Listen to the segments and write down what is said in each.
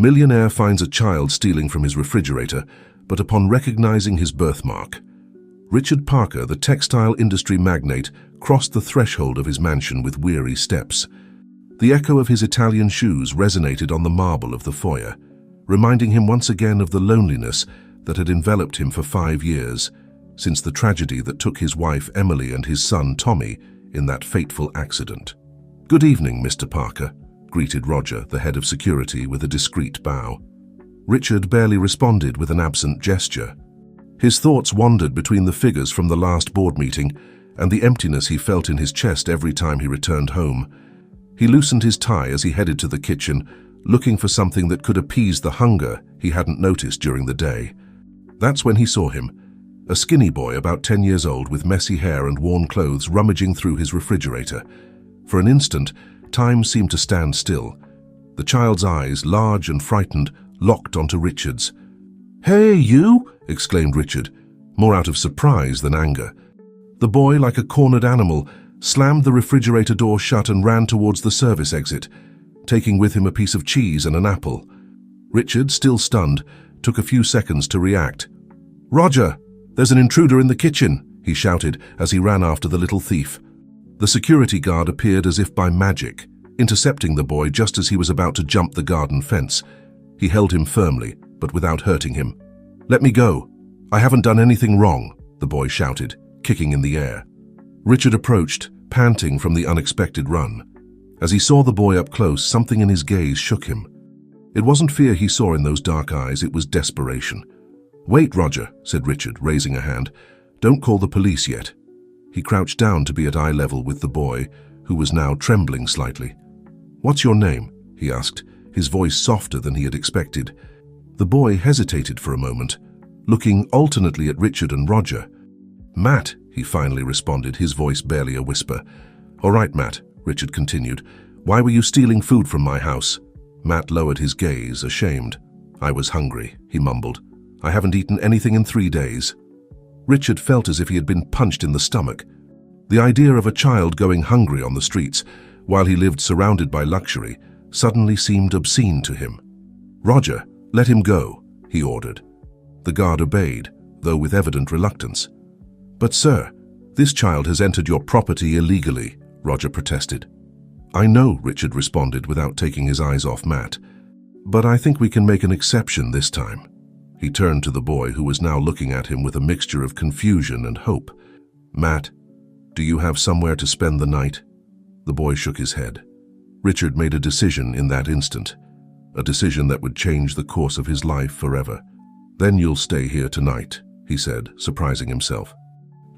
Millionaire finds a child stealing from his refrigerator, but upon recognizing his birthmark, Richard Parker, the textile industry magnate, crossed the threshold of his mansion with weary steps. The echo of his Italian shoes resonated on the marble of the foyer, reminding him once again of the loneliness that had enveloped him for 5 years, since the tragedy that took his wife Emily and his son Tommy in that fateful accident. "Good evening, Mr. Parker," greeted Roger, the head of security, with a discreet bow. Richard barely responded with an absent gesture. His thoughts wandered between the figures from the last board meeting and the emptiness he felt in his chest every time he returned home. He loosened his tie as he headed to the kitchen, looking for something that could appease the hunger he hadn't noticed during the day. That's when he saw him, a skinny boy about 10 years old with messy hair and worn clothes rummaging through his refrigerator. For an instant, time seemed to stand still. The child's eyes, large and frightened, locked onto Richard's. "Hey, you!" exclaimed Richard, more out of surprise than anger. The boy, like a cornered animal, slammed the refrigerator door shut and ran towards the service exit, taking with him a piece of cheese and an apple. Richard, still stunned, took a few seconds to react. "Roger, there's an intruder in the kitchen," he shouted as he ran after the little thief. The security guard appeared as if by magic, intercepting the boy just as he was about to jump the garden fence. He held him firmly, but without hurting him. "Let me go. I haven't done anything wrong," the boy shouted, kicking in the air. Richard approached, panting from the unexpected run. As he saw the boy up close, something in his gaze shook him. It wasn't fear he saw in those dark eyes, it was desperation. "Wait, Roger," said Richard, raising a hand. "Don't call the police yet." He crouched down to be at eye level with the boy, who was now trembling slightly. "What's your name?" he asked, his voice softer than he had expected. The boy hesitated for a moment, looking alternately at Richard and Roger. "Matt," he finally responded, his voice barely a whisper. "All right, Matt," Richard continued. "Why were you stealing food from my house?" Matt lowered his gaze, ashamed. "I was hungry," he mumbled. "I haven't eaten anything in 3 days." Richard felt as if he had been punched in the stomach. The idea of a child going hungry on the streets, while he lived surrounded by luxury, suddenly seemed obscene to him. "Roger, let him go," he ordered. The guard obeyed, though with evident reluctance. "But sir, this child has entered your property illegally," Roger protested. "I know," Richard responded without taking his eyes off Matt. "But I think we can make an exception this time." He turned to the boy, who was now looking at him with a mixture of confusion and hope. "Matt, do you have somewhere to spend the night?" The boy shook his head. Richard made a decision in that instant, a decision that would change the course of his life forever. "Then you'll stay here tonight," he said, surprising himself.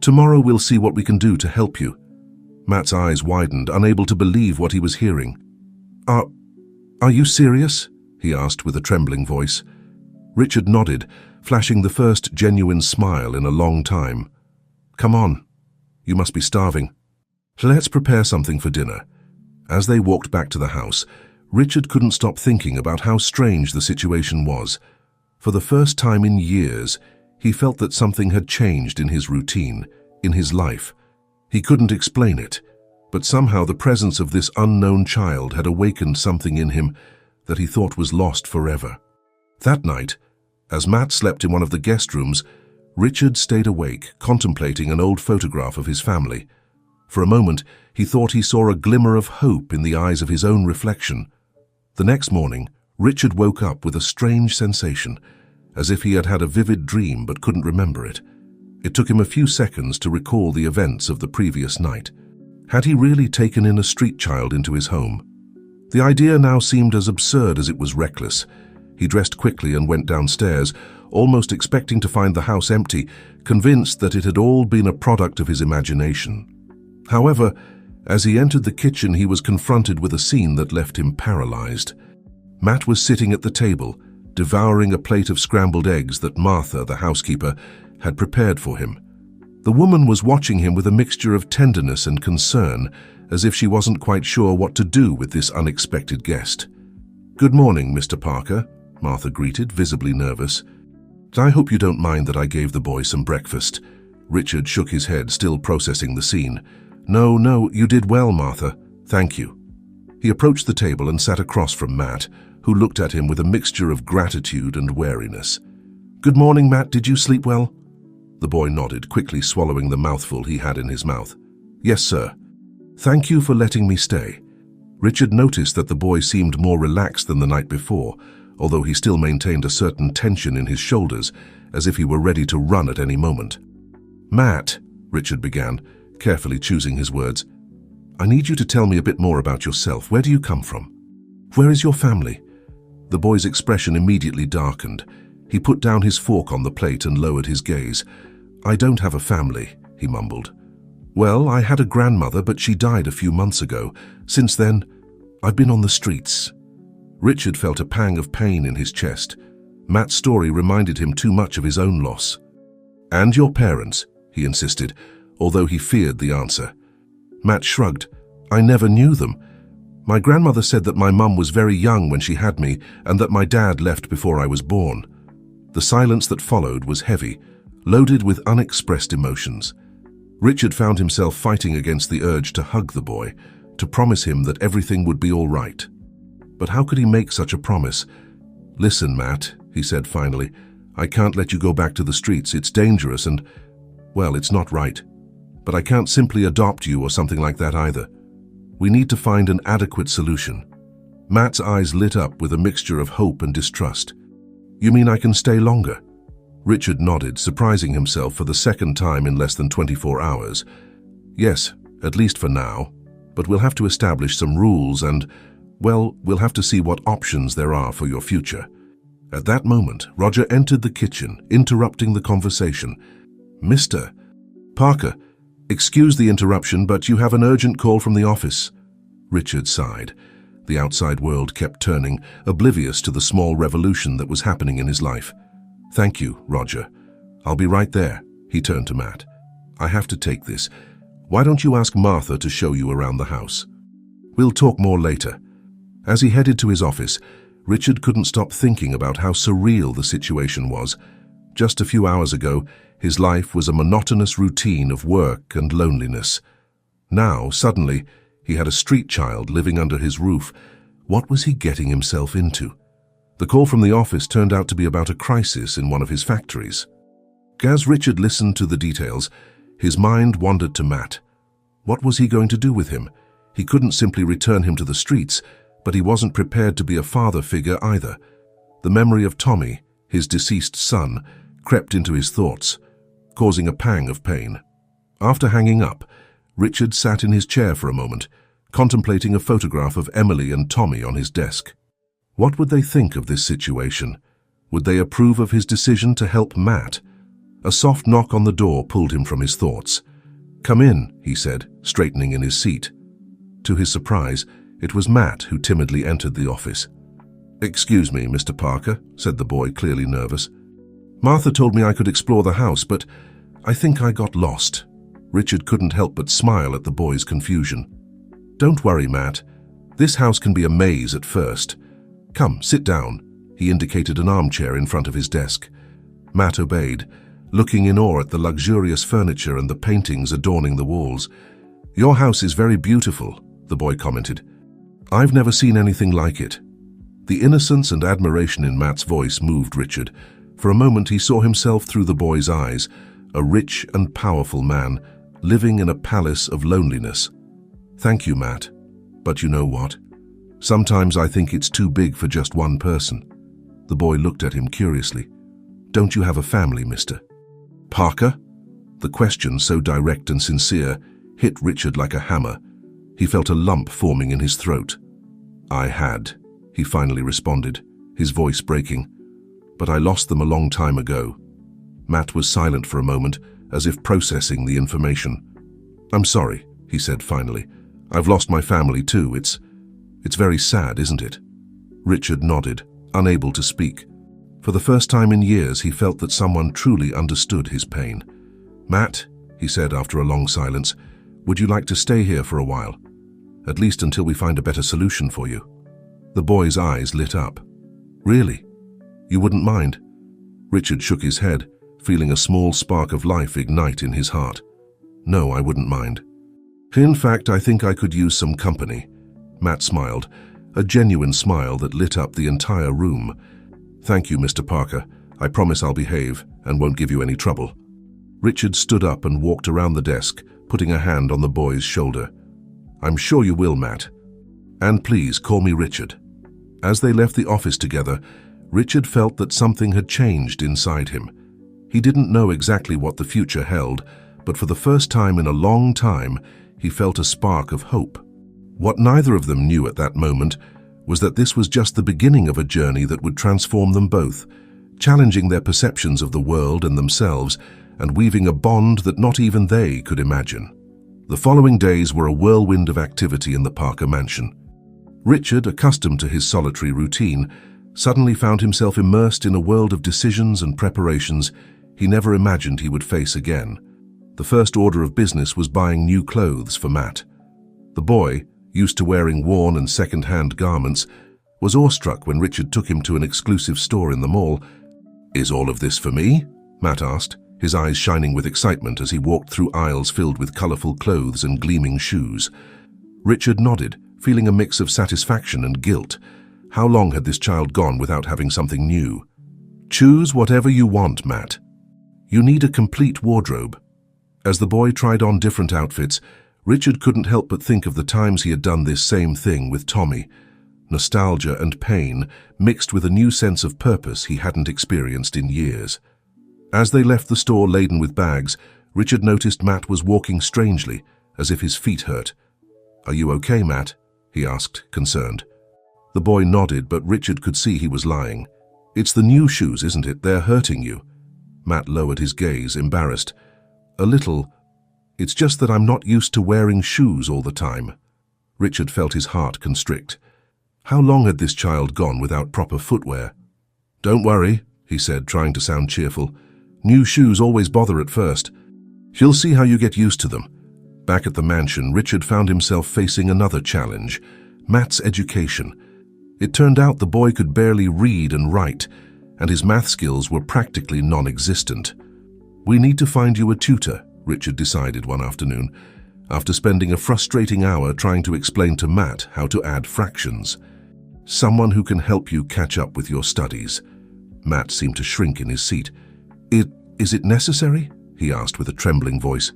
"Tomorrow we'll see what we can do to help you." Matt's eyes widened, unable to believe what he was hearing. Are you serious?" he asked with a trembling voice. Richard nodded, flashing the first genuine smile in a long time. "Come on. You must be starving. Let's prepare something for dinner." As they walked back to the house, Richard couldn't stop thinking about how strange the situation was. For the first time in years, he felt that something had changed in his routine, in his life. He couldn't explain it, but somehow the presence of this unknown child had awakened something in him that he thought was lost forever. That night, as Matt slept in one of the guest rooms, Richard stayed awake, contemplating an old photograph of his family. For a moment, he thought he saw a glimmer of hope in the eyes of his own reflection. The next morning, Richard woke up with a strange sensation, as if he had had a vivid dream but couldn't remember it. It took him a few seconds to recall the events of the previous night. Had he really taken in a street child into his home? The idea now seemed as absurd as it was reckless. He dressed quickly and went downstairs, almost expecting to find the house empty, convinced that it had all been a product of his imagination. However, as he entered the kitchen, he was confronted with a scene that left him paralyzed. Matt was sitting at the table, devouring a plate of scrambled eggs that Martha, the housekeeper, had prepared for him. The woman was watching him with a mixture of tenderness and concern, as if she wasn't quite sure what to do with this unexpected guest. "Good morning, Mr. Parker," Martha greeted, visibly nervous. "I hope you don't mind that I gave the boy some breakfast." Richard shook his head, still processing the scene. No, you did well, Martha. Thank you." He approached the table and sat across from Matt, who looked at him with a mixture of gratitude and wariness. "Good morning, Matt. Did you sleep well?" The boy nodded, quickly swallowing the mouthful he had in his mouth. "Yes, sir. Thank you for letting me stay." Richard noticed that the boy seemed more relaxed than the night before, although he still maintained a certain tension in his shoulders, as if he were ready to run at any moment. "Matt," Richard began, carefully choosing his words, "I need you to tell me a bit more about yourself. Where do you come from? Where is your family?" The boy's expression immediately darkened. He put down his fork on the plate and lowered his gaze. "I don't have a family," he mumbled. "Well, I had a grandmother, but she died a few months ago. Since then, I've been on the streets." Richard felt a pang of pain in his chest. Matt's story reminded him too much of his own loss. "And your parents?" he insisted, although he feared the answer. Matt shrugged. "I never knew them. My grandmother said that my mum was very young when she had me and that my dad left before I was born." The silence that followed was heavy, loaded with unexpressed emotions. Richard found himself fighting against the urge to hug the boy, to promise him that everything would be all right. But how could he make such a promise? "Listen, Matt," he said finally, "I can't let you go back to the streets. It's dangerous and, well, it's not right. But I can't simply adopt you or something like that either. We need to find an adequate solution." Matt's eyes lit up with a mixture of hope and distrust. "You mean I can stay longer?" Richard nodded, surprising himself for the second time in less than 24 hours. "Yes, at least for now. But we'll have to establish some rules and, well, we'll have to see what options there are for your future." At that moment, Roger entered the kitchen, interrupting the conversation. "Mr. Parker, excuse the interruption, but you have an urgent call from the office." Richard sighed. The outside world kept turning, oblivious to the small revolution that was happening in his life. "Thank you, Roger. I'll be right there." He turned to Matt. "I have to take this. Why don't you ask Martha to show you around the house? We'll talk more later." As he headed to his office, Richard couldn't stop thinking about how surreal the situation was. Just a few hours ago, his life was a monotonous routine of work and loneliness. Now, suddenly, he had a street child living under his roof. What was he getting himself into? The call from the office turned out to be about a crisis in one of his factories. As Richard listened to the details, his mind wandered to Matt. What was he going to do with him? He couldn't simply return him to the streets, but he wasn't prepared to be a father figure either. The memory of Tommy, his deceased son, crept into his thoughts, causing a pang of pain. After hanging up, Richard sat in his chair for a moment, contemplating a photograph of Emily and Tommy on his desk. What would they think of this situation? Would they approve of his decision to help Matt? A soft knock on the door pulled him from his thoughts. "Come in," he said, straightening in his seat. To his surprise, it was Matt who timidly entered the office. "Excuse me, Mr. Parker," said the boy, clearly nervous. "Martha told me I could explore the house, but I think I got lost." Richard couldn't help but smile at the boy's confusion. "Don't worry, Matt. This house can be a maze at first. Come, sit down." He indicated an armchair in front of his desk. Matt obeyed, looking in awe at the luxurious furniture and the paintings adorning the walls. "Your house is very beautiful," the boy commented. "I've never seen anything like it." The innocence and admiration in Matt's voice moved Richard. For a moment he saw himself through the boy's eyes, a rich and powerful man, living in a palace of loneliness. "Thank you, Matt. But you know what? Sometimes I think it's too big for just one person." The boy looked at him curiously. "Don't you have a family, Mr. Parker?" The question, so direct and sincere, hit Richard like a hammer. He felt a lump forming in his throat. "I had," he finally responded, his voice breaking. "But I lost them a long time ago." Matt was silent for a moment, as if processing the information. "I'm sorry," he said finally. "I've lost my family too. It's very sad, isn't it?" Richard nodded, unable to speak. For the first time in years, he felt that someone truly understood his pain. "Matt," he said after a long silence, "would you like to stay here for a while? At least until we find a better solution for you." The boy's eyes lit up. "Really? You wouldn't mind?" Richard shook his head, feeling a small spark of life ignite in his heart. "No, I wouldn't mind. In fact, I think I could use some company." Matt smiled. a genuine smile that lit up the entire room. "Thank you, Mr. Parker. I promise I'll behave and won't give you any trouble." Richard stood up and walked around the desk, putting a hand on the boy's shoulder. "I'm sure you will, Matt. And please call me Richard." As they left the office together, Richard felt that something had changed inside him. He didn't know exactly what the future held, but for the first time in a long time, he felt a spark of hope. What neither of them knew at that moment was that this was just the beginning of a journey that would transform them both, challenging their perceptions of the world and themselves, and weaving a bond that not even they could imagine. The following days were a whirlwind of activity in the Parker mansion. Richard, accustomed to his solitary routine, suddenly found himself immersed in a world of decisions and preparations he never imagined he would face again. The first order of business was buying new clothes for Matt. The boy, used to wearing worn and second-hand garments, was awestruck when Richard took him to an exclusive store in the mall. "Is all of this for me?" Matt asked, his eyes shining with excitement as he walked through aisles filled with colorful clothes and gleaming shoes. Richard nodded, feeling a mix of satisfaction and guilt. How long had this child gone without having something new? "Choose whatever you want, Matt. You need a complete wardrobe." As the boy tried on different outfits, Richard couldn't help but think of the times he had done this same thing with Tommy. Nostalgia and pain mixed with a new sense of purpose he hadn't experienced in years. As they left the store laden with bags, Richard noticed Matt was walking strangely, as if his feet hurt. "Are you okay, Matt?" he asked, concerned. The boy nodded, but Richard could see he was lying. "It's the new shoes, isn't it? They're hurting you." Matt lowered his gaze, embarrassed. "A little. It's just that I'm not used to wearing shoes all the time." Richard felt his heart constrict. How long had this child gone without proper footwear? "Don't worry," he said, trying to sound cheerful. "New shoes always bother at first. You'll see how you get used to them." Back at the mansion, Richard found himself facing another challenge: Matt's education. It turned out the boy could barely read and write, and his math skills were practically non-existent. "We need to find you a tutor," Richard decided one afternoon, after spending a frustrating hour trying to explain to Matt how to add fractions. "Someone who can help you catch up with your studies." Matt seemed to shrink in his seat. Is it necessary?" he asked with a trembling voice.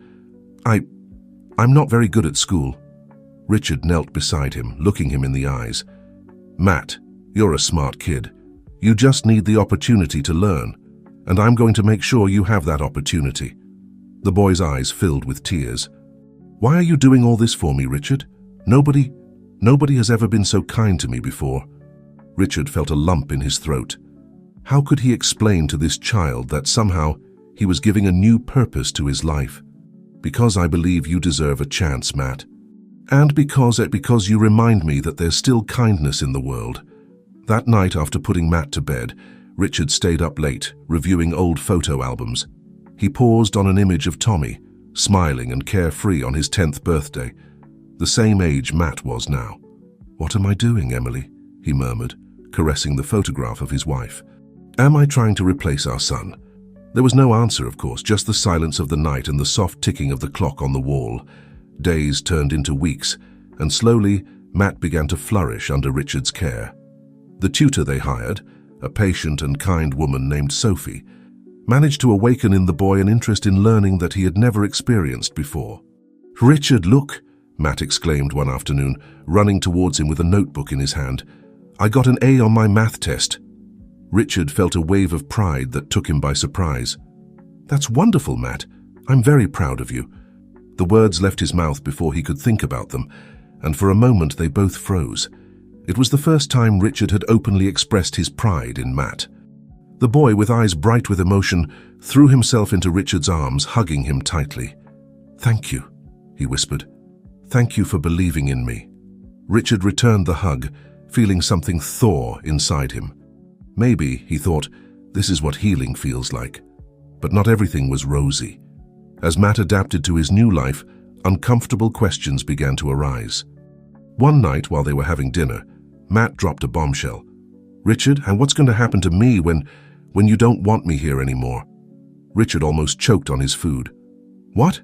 I'm not very good at school." Richard knelt beside him, looking him in the eyes. "Matt, you're a smart kid. You just need the opportunity to learn, and I'm going to make sure you have that opportunity." The boy's eyes filled with tears. "Why are you doing all this for me, Richard? Nobody has ever been so kind to me before." Richard felt a lump in his throat. How could he explain to this child that somehow he was giving a new purpose to his life? "Because I believe you deserve a chance, Matt. And because you remind me that there's still kindness in the world." That night, after putting Matt to bed, Richard stayed up late, reviewing old photo albums. He paused on an image of Tommy, smiling and carefree on his 10th birthday, the same age Matt was now. "What am I doing, Emily?" he murmured, caressing the photograph of his wife. "Am I trying to replace our son?" There was no answer, of course, just the silence of the night and the soft ticking of the clock on the wall. Days turned into weeks, and slowly Matt began to flourish under Richard's care. The tutor they hired, a patient and kind woman named Sophie, managed to awaken in the boy an interest in learning that he had never experienced before. "Richard, look!" Matt exclaimed one afternoon, running towards him with a notebook in his hand. "I got an A on my math test." Richard felt a wave of pride that took him by surprise. "That's wonderful, Matt. I'm very proud of you." The words left his mouth before he could think about them, and for a moment they both froze. It was the first time Richard had openly expressed his pride in Matt. The boy, with eyes bright with emotion, threw himself into Richard's arms, hugging him tightly. "Thank you," he whispered. "Thank you for believing in me." Richard returned the hug, feeling something thaw inside him. Maybe, he thought, this is what healing feels like. But not everything was rosy. As Matt adapted to his new life, uncomfortable questions began to arise. One night, while they were having dinner, Matt dropped a bombshell. "Richard, and what's going to happen to me when you don't want me here anymore?" Richard almost choked on his food. "What?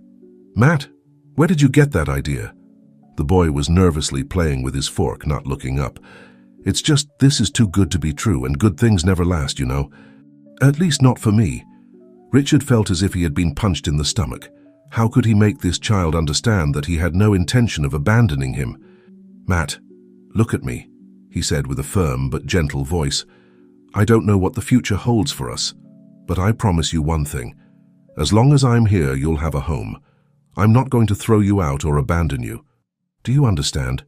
Matt, where did you get that idea?" The boy was nervously playing with his fork, not looking up. "It's just, this is too good to be true, and good things never last, you know. At least not for me." Richard felt as if he had been punched in the stomach. How could he make this child understand that he had no intention of abandoning him? "Matt, look at me," he said with a firm but gentle voice. "I don't know what the future holds for us, but I promise you one thing. As long as I'm here, you'll have a home. I'm not going to throw you out or abandon you. Do you understand?"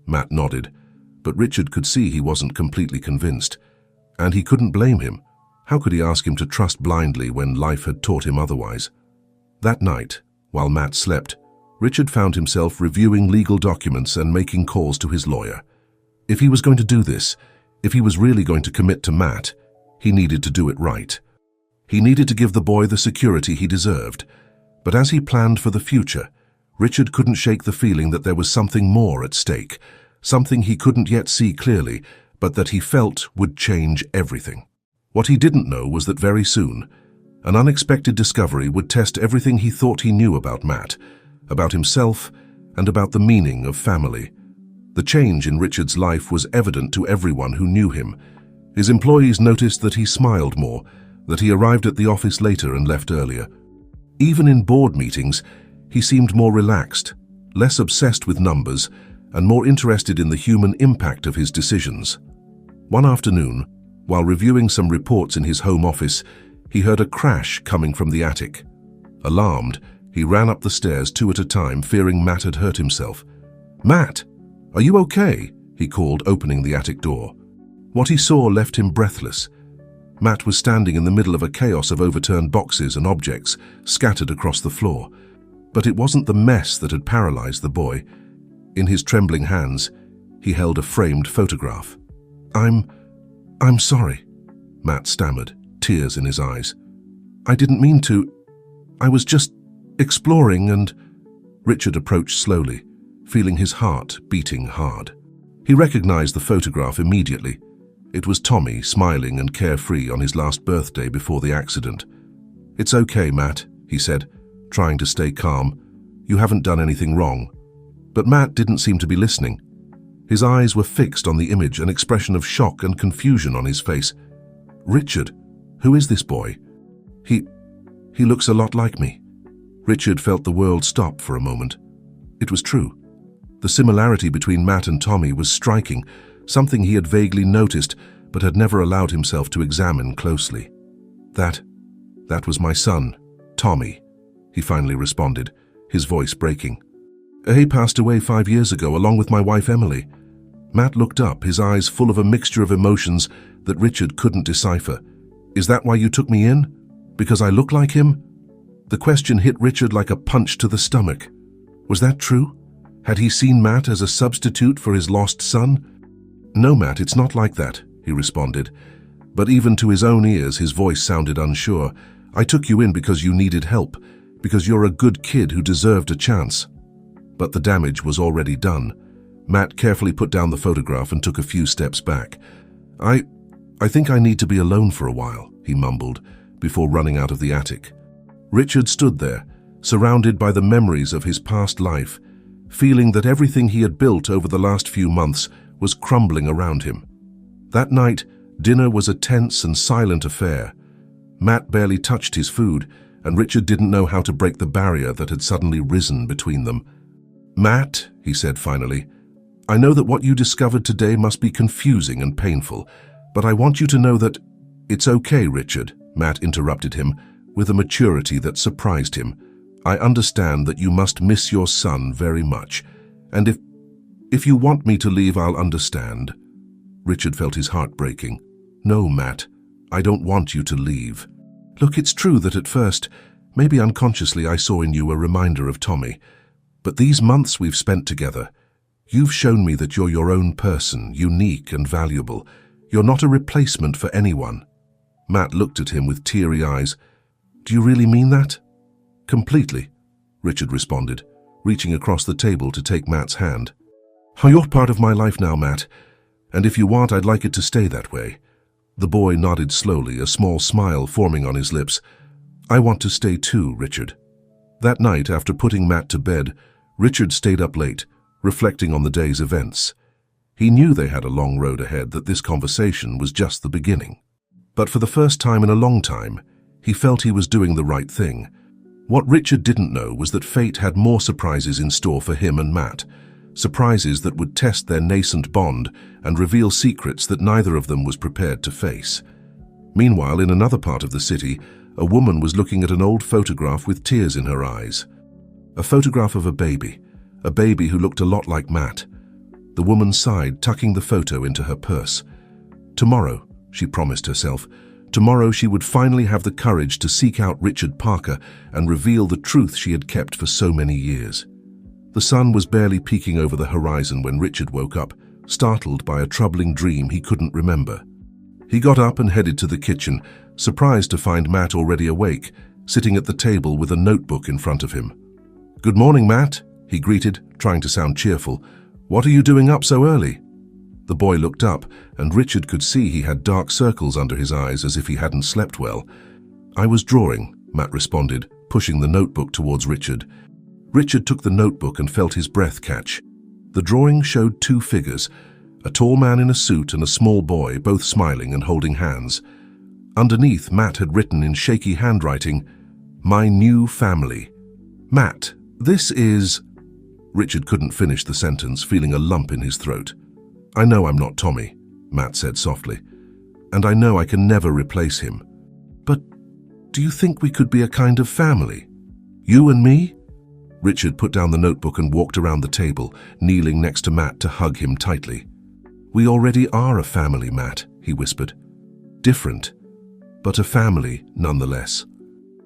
Matt nodded, but Richard could see he wasn't completely convinced. And he couldn't blame him. How could he ask him to trust blindly when life had taught him otherwise? That night, while Matt slept, Richard found himself reviewing legal documents and making calls to his lawyer. If he was going to do this, if he was really going to commit to Matt, he needed to do it right. He needed to give the boy the security he deserved. But as he planned for the future, Richard couldn't shake the feeling that there was something more at stake, something he couldn't yet see clearly, but that he felt would change everything. What he didn't know was that very soon, an unexpected discovery would test everything he thought he knew about Matt, about himself, and about the meaning of family. The change in Richard's life was evident to everyone who knew him. His employees noticed that he smiled more, that he arrived at the office later and left earlier. Even in board meetings, he seemed more relaxed, less obsessed with numbers, and more interested in the human impact of his decisions. One afternoon, while reviewing some reports in his home office, he heard a crash coming from the attic. Alarmed, he ran up the stairs 2 at a time, fearing Matt had hurt himself. "Matt, are you okay?" he called, opening the attic door. What he saw left him breathless. Matt was standing in the middle of a chaos of overturned boxes and objects scattered across the floor. But it wasn't the mess that had paralyzed the boy. In his trembling hands, he held a framed photograph. I'm sorry," Matt stammered, tears in his eyes. "I didn't mean to. I was just exploring and—" Richard approached slowly, feeling his heart beating hard. He recognized the photograph immediately. It was Tommy, smiling and carefree on his last birthday before the accident. "It's okay, Matt," he said, trying to stay calm. "You haven't done anything wrong." But Matt didn't seem to be listening. His eyes were fixed on the image, an expression of shock and confusion on his face. "Richard, who is this boy? He looks a lot like me." Richard felt the world stop for a moment. It was true. The similarity between Matt and Tommy was striking, something he had vaguely noticed but had never allowed himself to examine closely. That was my son, Tommy," he finally responded, his voice breaking. "He passed away 5 years ago, along with my wife Emily." Matt looked up, his eyes full of a mixture of emotions that Richard couldn't decipher. "Is that why you took me in? Because I look like him?" The question hit Richard like a punch to the stomach. Was that true? Had he seen Matt as a substitute for his lost son? "No, Matt, it's not like that," he responded. But even to his own ears, his voice sounded unsure. "I took you in because you needed help, because you're a good kid who deserved a chance." But the damage was already done. Matt carefully put down the photograph and took a few steps back. I think I need to be alone for a while," he mumbled, before running out of the attic. Richard stood there, surrounded by the memories of his past life, feeling that everything he had built over the last few months was crumbling around him. That night, dinner was a tense and silent affair. Matt barely touched his food, and Richard didn't know how to break the barrier that had suddenly risen between them. "Matt," he said finally, "I know that what you discovered today must be confusing and painful, but I want you to know that—" "It's okay, Richard," Matt interrupted him, with a maturity that surprised him. "I understand that you must miss your son very much, and if you want me to leave, I'll understand." Richard felt his heart breaking. "No, Matt, I don't want you to leave. Look, it's true that at first, maybe unconsciously, I saw in you a reminder of Tommy. But these months we've spent together, you've shown me that you're your own person, unique and valuable. You're not a replacement for anyone." Matt looked at him with teary eyes. "Do you really mean that?" "Completely," Richard responded, reaching across the table to take Matt's hand. "Oh, you're part of my life now, Matt, and if you want, I'd like it to stay that way." The boy nodded slowly, a small smile forming on his lips. "I want to stay too, Richard." That night, after putting Matt to bed, Richard stayed up late, reflecting on the day's events. He knew they had a long road ahead, that this conversation was just the beginning. But for the first time in a long time, he felt he was doing the right thing. What Richard didn't know was that fate had more surprises in store for him and Matt, surprises that would test their nascent bond and reveal secrets that neither of them was prepared to face. Meanwhile, in another part of the city, a woman was looking at an old photograph with tears in her eyes. A photograph of a baby who looked a lot like Matt. The woman sighed, tucking the photo into her purse. Tomorrow, she promised herself, tomorrow she would finally have the courage to seek out Richard Parker and reveal the truth she had kept for so many years. The sun was barely peeking over the horizon when Richard woke up, startled by a troubling dream he couldn't remember. He got up and headed to the kitchen, surprised to find Matt already awake, sitting at the table with a notebook in front of him. "Good morning, Matt," he greeted, trying to sound cheerful. "What are you doing up so early?" The boy looked up, and Richard could see he had dark circles under his eyes as if he hadn't slept well. "I was drawing," Matt responded, pushing the notebook towards Richard. Richard took the notebook and felt his breath catch. The drawing showed two figures, a tall man in a suit and a small boy, both smiling and holding hands. Underneath, Matt had written in shaky handwriting, "My new family." "Matt, this is—" Richard couldn't finish the sentence, feeling a lump in his throat. "I know I'm not Tommy," Matt said softly, "and I know I can never replace him. But do you think we could be a kind of family? You and me?" Richard put down the notebook and walked around the table, kneeling next to Matt to hug him tightly. "We already are a family, Matt," he whispered. "Different, but a family nonetheless."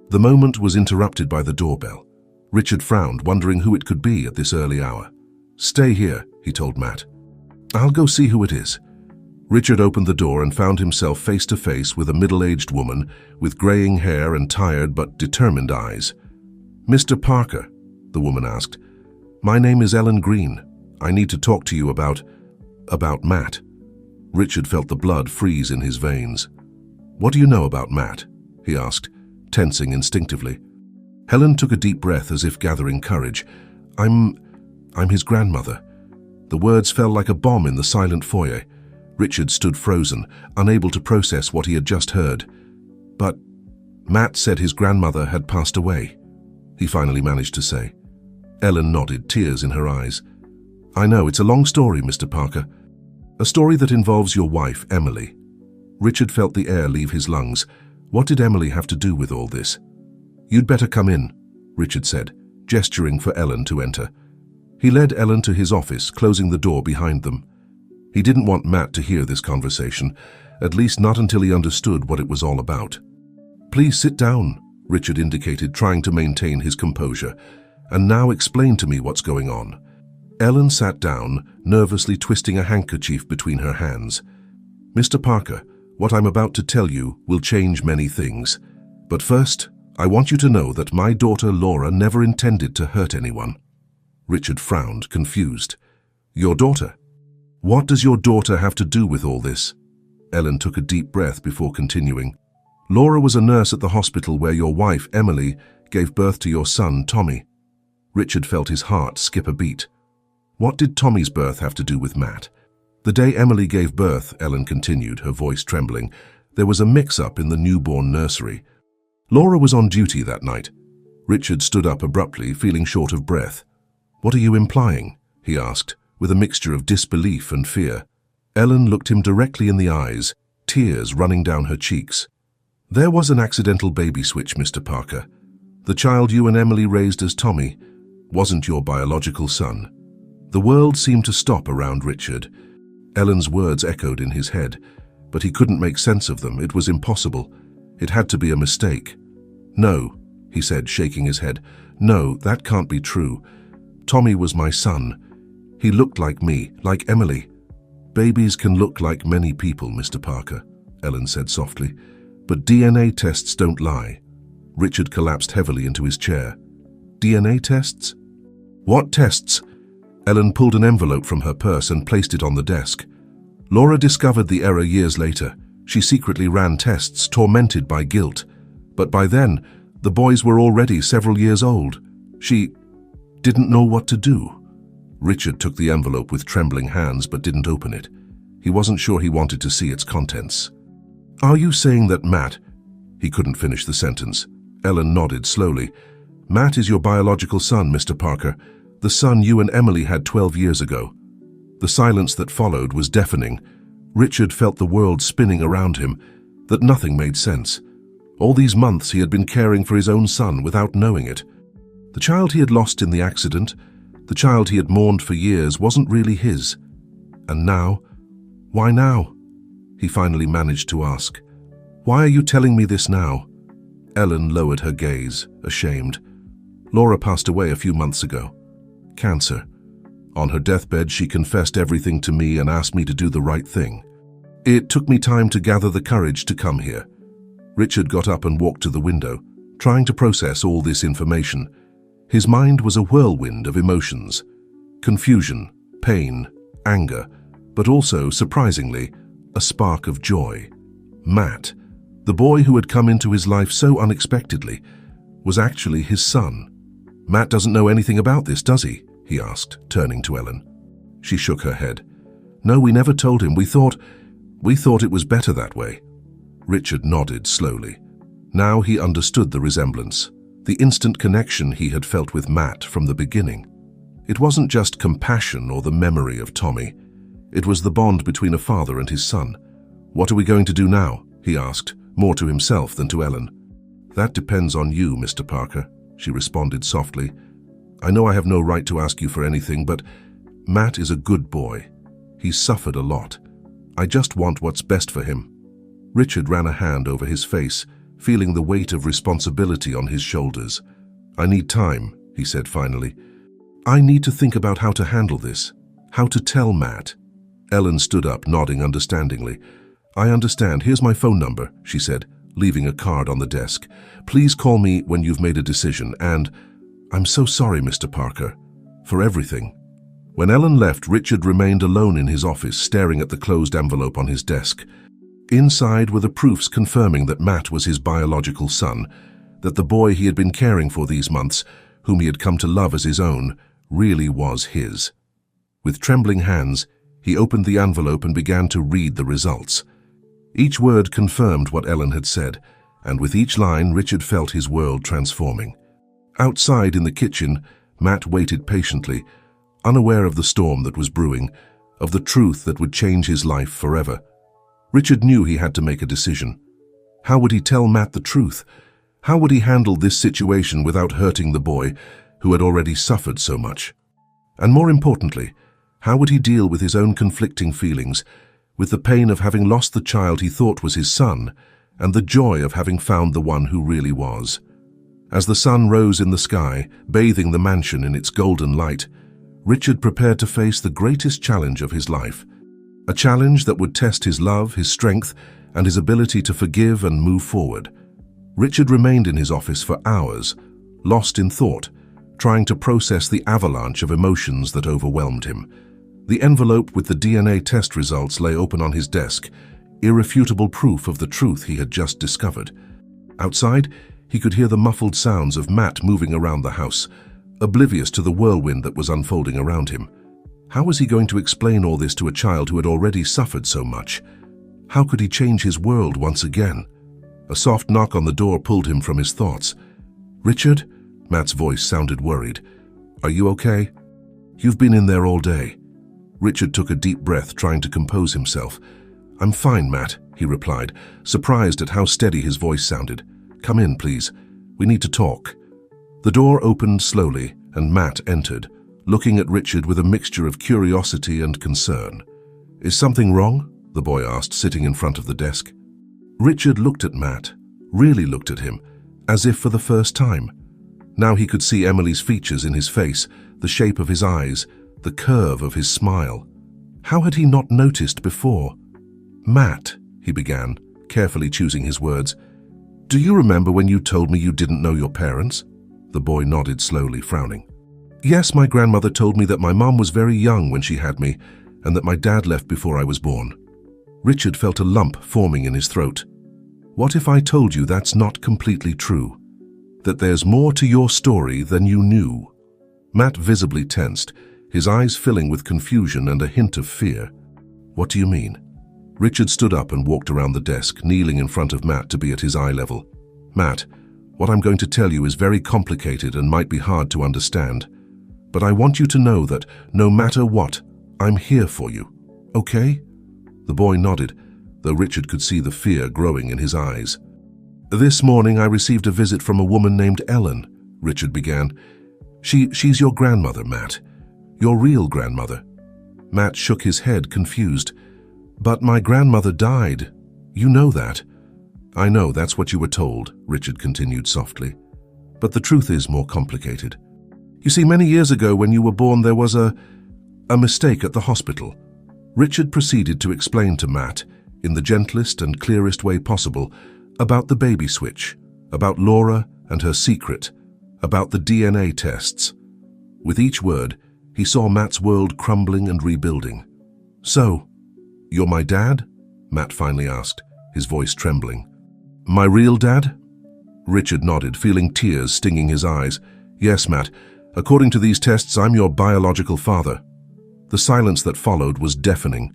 The moment was interrupted by the doorbell. Richard frowned, wondering who it could be at this early hour. "Stay here," he told Matt. "I'll go see who it is." Richard opened the door and found himself face to face with a middle-aged woman with graying hair and tired but determined eyes. "Mr. Parker," the woman asked, "my name is Ellen Green. I need to talk to you about Matt." Richard felt the blood freeze in his veins. "What do you know about Matt?" he asked, tensing instinctively. Helen took a deep breath as if gathering courage. I'm his grandmother." The words fell like a bomb in the silent foyer. Richard stood frozen, unable to process what he had just heard. "But Matt said his grandmother had passed away," he finally managed to say. Ellen nodded, tears in her eyes. "I know, it's a long story, Mr. Parker. A story that involves your wife, Emily." Richard felt the air leave his lungs. What did Emily have to do with all this? "You'd better come in," Richard said, gesturing for Ellen to enter. He led Ellen to his office, closing the door behind them. He didn't want Matt to hear this conversation, at least not until he understood what it was all about. "Please sit down," Richard indicated, trying to maintain his composure. "And now explain to me what's going on." Ellen sat down, nervously twisting a handkerchief between her hands. "Mr. Parker, what I'm about to tell you will change many things. But first, I want you to know that my daughter Laura never intended to hurt anyone." Richard frowned, confused. "Your daughter? What does your daughter have to do with all this?" Ellen took a deep breath before continuing. "Laura was a nurse at the hospital where your wife, Emily, gave birth to your son, Tommy." Richard felt his heart skip a beat. What did Tommy's birth have to do with Matt? "The day Emily gave birth," Ellen continued, her voice trembling, "there was a mix-up in the newborn nursery. Laura was on duty that night." Richard stood up abruptly, feeling short of breath. "What are you implying?" he asked, with a mixture of disbelief and fear. Ellen looked him directly in the eyes, tears running down her cheeks. "There was an accidental baby switch, Mr. Parker. The child you and Emily raised as Tommy wasn't your biological son." The world seemed to stop around Richard. Ellen's words echoed in his head, but he couldn't make sense of them. It was impossible. It had to be a mistake. "No," he said, shaking his head. "No, that can't be true. Tommy was my son. He looked like me, like Emily." "Babies can look like many people, Mr. Parker," Ellen said softly. "But DNA tests don't lie." Richard collapsed heavily into his chair. "DNA tests? What tests?" Ellen pulled an envelope from her purse and placed it on the desk. "Laura discovered the error years later. She secretly ran tests, tormented by guilt. But by then, the boys were already several years old. She didn't know what to do." Richard took the envelope with trembling hands but didn't open it. He wasn't sure he wanted to see its contents. "Are you saying that Matt—" He couldn't finish the sentence. Ellen nodded slowly. "Matt is your biological son, Mr. Parker, the son you and Emily had 12 years ago." The silence that followed was deafening. Richard felt the world spinning around him, that nothing made sense. All these months he had been caring for his own son without knowing it. The child he had lost in the accident, the child he had mourned for years, wasn't really his. And now? Why now? He finally managed to ask. "Why are you telling me this now?" Ellen lowered her gaze, ashamed. "Laura passed away a few months ago. Cancer. On her deathbed, she confessed everything to me and asked me to do the right thing. It took me time to gather the courage to come here." Richard got up and walked to the window, trying to process all this information. His mind was a whirlwind of emotions. Confusion, pain, anger, but also, surprisingly, a spark of joy. Matt, the boy who had come into his life so unexpectedly, was actually his son. "Matt doesn't know anything about this, does he?" he asked, turning to Ellen. She shook her head. "No, we never told him. We thought it was better that way." Richard nodded slowly. Now he understood the resemblance, the instant connection he had felt with Matt from the beginning. It wasn't just compassion or the memory of Tommy. It was the bond between a father and his son. "What are we going to do now?" he asked, more to himself than to Ellen. "That depends on you, Mr. Parker," she responded softly. "I know I have no right to ask you for anything, but Matt is a good boy. He's suffered a lot. I just want what's best for him." Richard ran a hand over his face, feeling the weight of responsibility on his shoulders. "I need time," he said finally. "I need to think about how to handle this, how to tell Matt." Ellen stood up, nodding understandingly. "I understand. Here's my phone number," she said, leaving a card on the desk. "Please call me when you've made a decision, and I'm so sorry, Mr. Parker, for everything." When Ellen left, Richard remained alone in his office, staring at the closed envelope on his desk. Inside were the proofs confirming that Matt was his biological son, that the boy he had been caring for these months, whom he had come to love as his own, really was his. With trembling hands, he opened the envelope and began to read the results. Each word confirmed what Ellen had said, and with each line, Richard felt his world transforming. Outside in the kitchen, Matt waited patiently, unaware of the storm that was brewing, of the truth that would change his life forever. Richard knew he had to make a decision. How would he tell Matt the truth? How would he handle this situation without hurting the boy who had already suffered so much? And more importantly, how would he deal with his own conflicting feelings, with the pain of having lost the child he thought was his son, and the joy of having found the one who really was? As the sun rose in the sky, bathing the mansion in its golden light, Richard prepared to face the greatest challenge of his life. A challenge that would test his love, his strength, and his ability to forgive and move forward. Richard remained in his office for hours, lost in thought, trying to process the avalanche of emotions that overwhelmed him. The envelope with the DNA test results lay open on his desk, irrefutable proof of the truth he had just discovered. Outside, he could hear the muffled sounds of Matt moving around the house, oblivious to the whirlwind that was unfolding around him. How was he going to explain all this to a child who had already suffered so much? How could he change his world once again? A soft knock on the door pulled him from his thoughts. "Richard?" Matt's voice sounded worried. "Are you okay? You've been in there all day." Richard took a deep breath, trying to compose himself. "I'm fine, Matt," he replied, surprised at how steady his voice sounded. "Come in, please. We need to talk." The door opened slowly, and Matt entered, looking at Richard with a mixture of curiosity and concern. "Is something wrong?" the boy asked, sitting in front of the desk. Richard looked at Matt, really looked at him, as if for the first time. Now he could see Emily's features in his face, the shape of his eyes, the curve of his smile. How had he not noticed before? "Matt," he began, carefully choosing his words, "do you remember when you told me you didn't know your parents?" The boy nodded slowly, frowning. "Yes, my grandmother told me that my mom was very young when she had me, and that my dad left before I was born." Richard felt a lump forming in his throat. "What if I told you that's not completely true? That there's more to your story than you knew?" Matt visibly tensed, his eyes filling with confusion and a hint of fear. "What do you mean?" Richard stood up and walked around the desk, kneeling in front of Matt to be at his eye level. "Matt, what I'm going to tell you is very complicated and might be hard to understand. But I want you to know that no matter what, I'm here for you. Okay?" The boy nodded, though Richard could see the fear growing in his eyes. "This morning I received a visit from a woman named Ellen," Richard began. She's your grandmother, Matt. Your real grandmother." Matt shook his head, confused. "But my grandmother died. You know that." "I know, that's what you were told," Richard continued softly. "But the truth is more complicated. You see, many years ago when you were born there was a mistake at the hospital." Richard proceeded to explain to Matt, in the gentlest and clearest way possible, about the baby switch, about Laura and her secret, about the DNA tests. With each word, he saw Matt's world crumbling and rebuilding. "So, you're my dad?" Matt finally asked, his voice trembling. "My real dad?" Richard nodded, feeling tears stinging his eyes. "Yes, Matt. According to these tests, I'm your biological father." The silence that followed was deafening.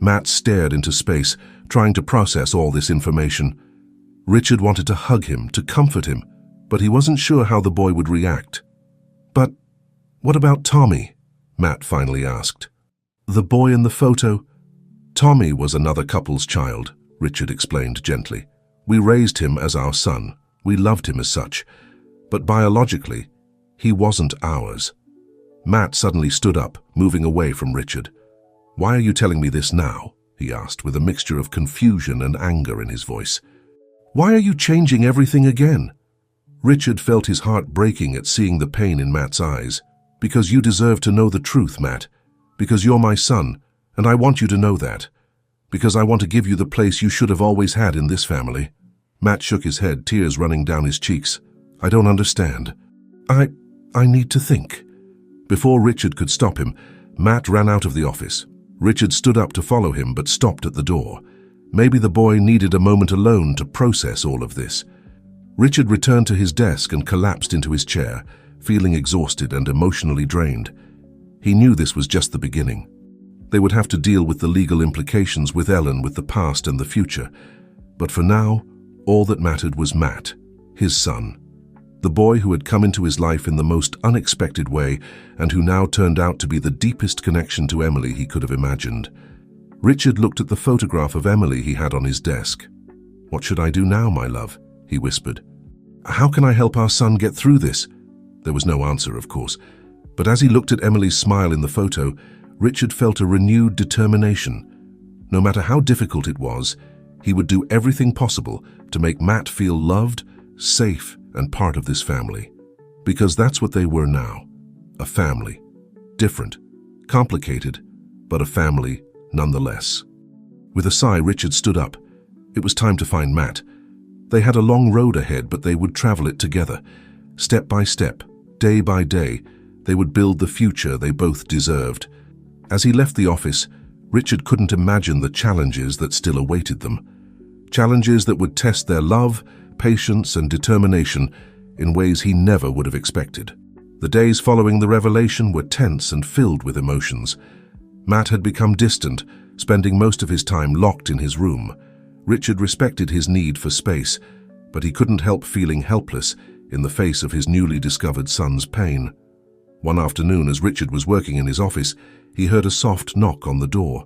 Matt stared into space, trying to process all this information. Richard wanted to hug him, to comfort him, but he wasn't sure how the boy would react. "But what about Tommy?" Matt finally asked. "The boy in the photo?" "Tommy was another couple's child," Richard explained gently. "We raised him as our son. We loved him as such. But biologically, he wasn't ours." Matt suddenly stood up, moving away from Richard. "Why are you telling me this now?" he asked, with a mixture of confusion and anger in his voice. "Why are you changing everything again?" Richard felt his heart breaking at seeing the pain in Matt's eyes. "Because you deserve to know the truth, Matt. Because you're my son, and I want you to know that. Because I want to give you the place you should have always had in this family." Matt shook his head, tears running down his cheeks. "I don't understand. I need to think." Before Richard could stop him, Matt ran out of the office. Richard stood up to follow him, but stopped at the door. Maybe the boy needed a moment alone to process all of this. Richard returned to his desk and collapsed into his chair, feeling exhausted and emotionally drained. He knew this was just the beginning. They would have to deal with the legal implications with Ellen, with the past and the future. But for now, all that mattered was Matt, his son. The boy who had come into his life in the most unexpected way and who now turned out to be the deepest connection to Emily he could have imagined. Richard looked at the photograph of Emily he had on his desk. "What should I do now, my love?" he whispered. "How can I help our son get through this?" There was no answer, of course. But as he looked at Emily's smile in the photo, Richard felt a renewed determination. No matter how difficult it was, he would do everything possible to make Matt feel loved, safe, and part of this family. Because that's what they were now. A family. Different, complicated, but a family nonetheless. With a sigh, Richard stood up. It was time to find Matt. They had a long road ahead, but they would travel it together. Step by step, day by day, they would build the future they both deserved. As he left the office, Richard couldn't imagine the challenges that still awaited them. Challenges that would test their love, patience, and determination in ways he never would have expected. The days following the revelation were tense and filled with emotions. Matt had become distant, spending most of his time locked in his room. Richard respected his need for space, but he couldn't help feeling helpless in the face of his newly discovered son's pain. One afternoon, as Richard was working in his office, he heard a soft knock on the door.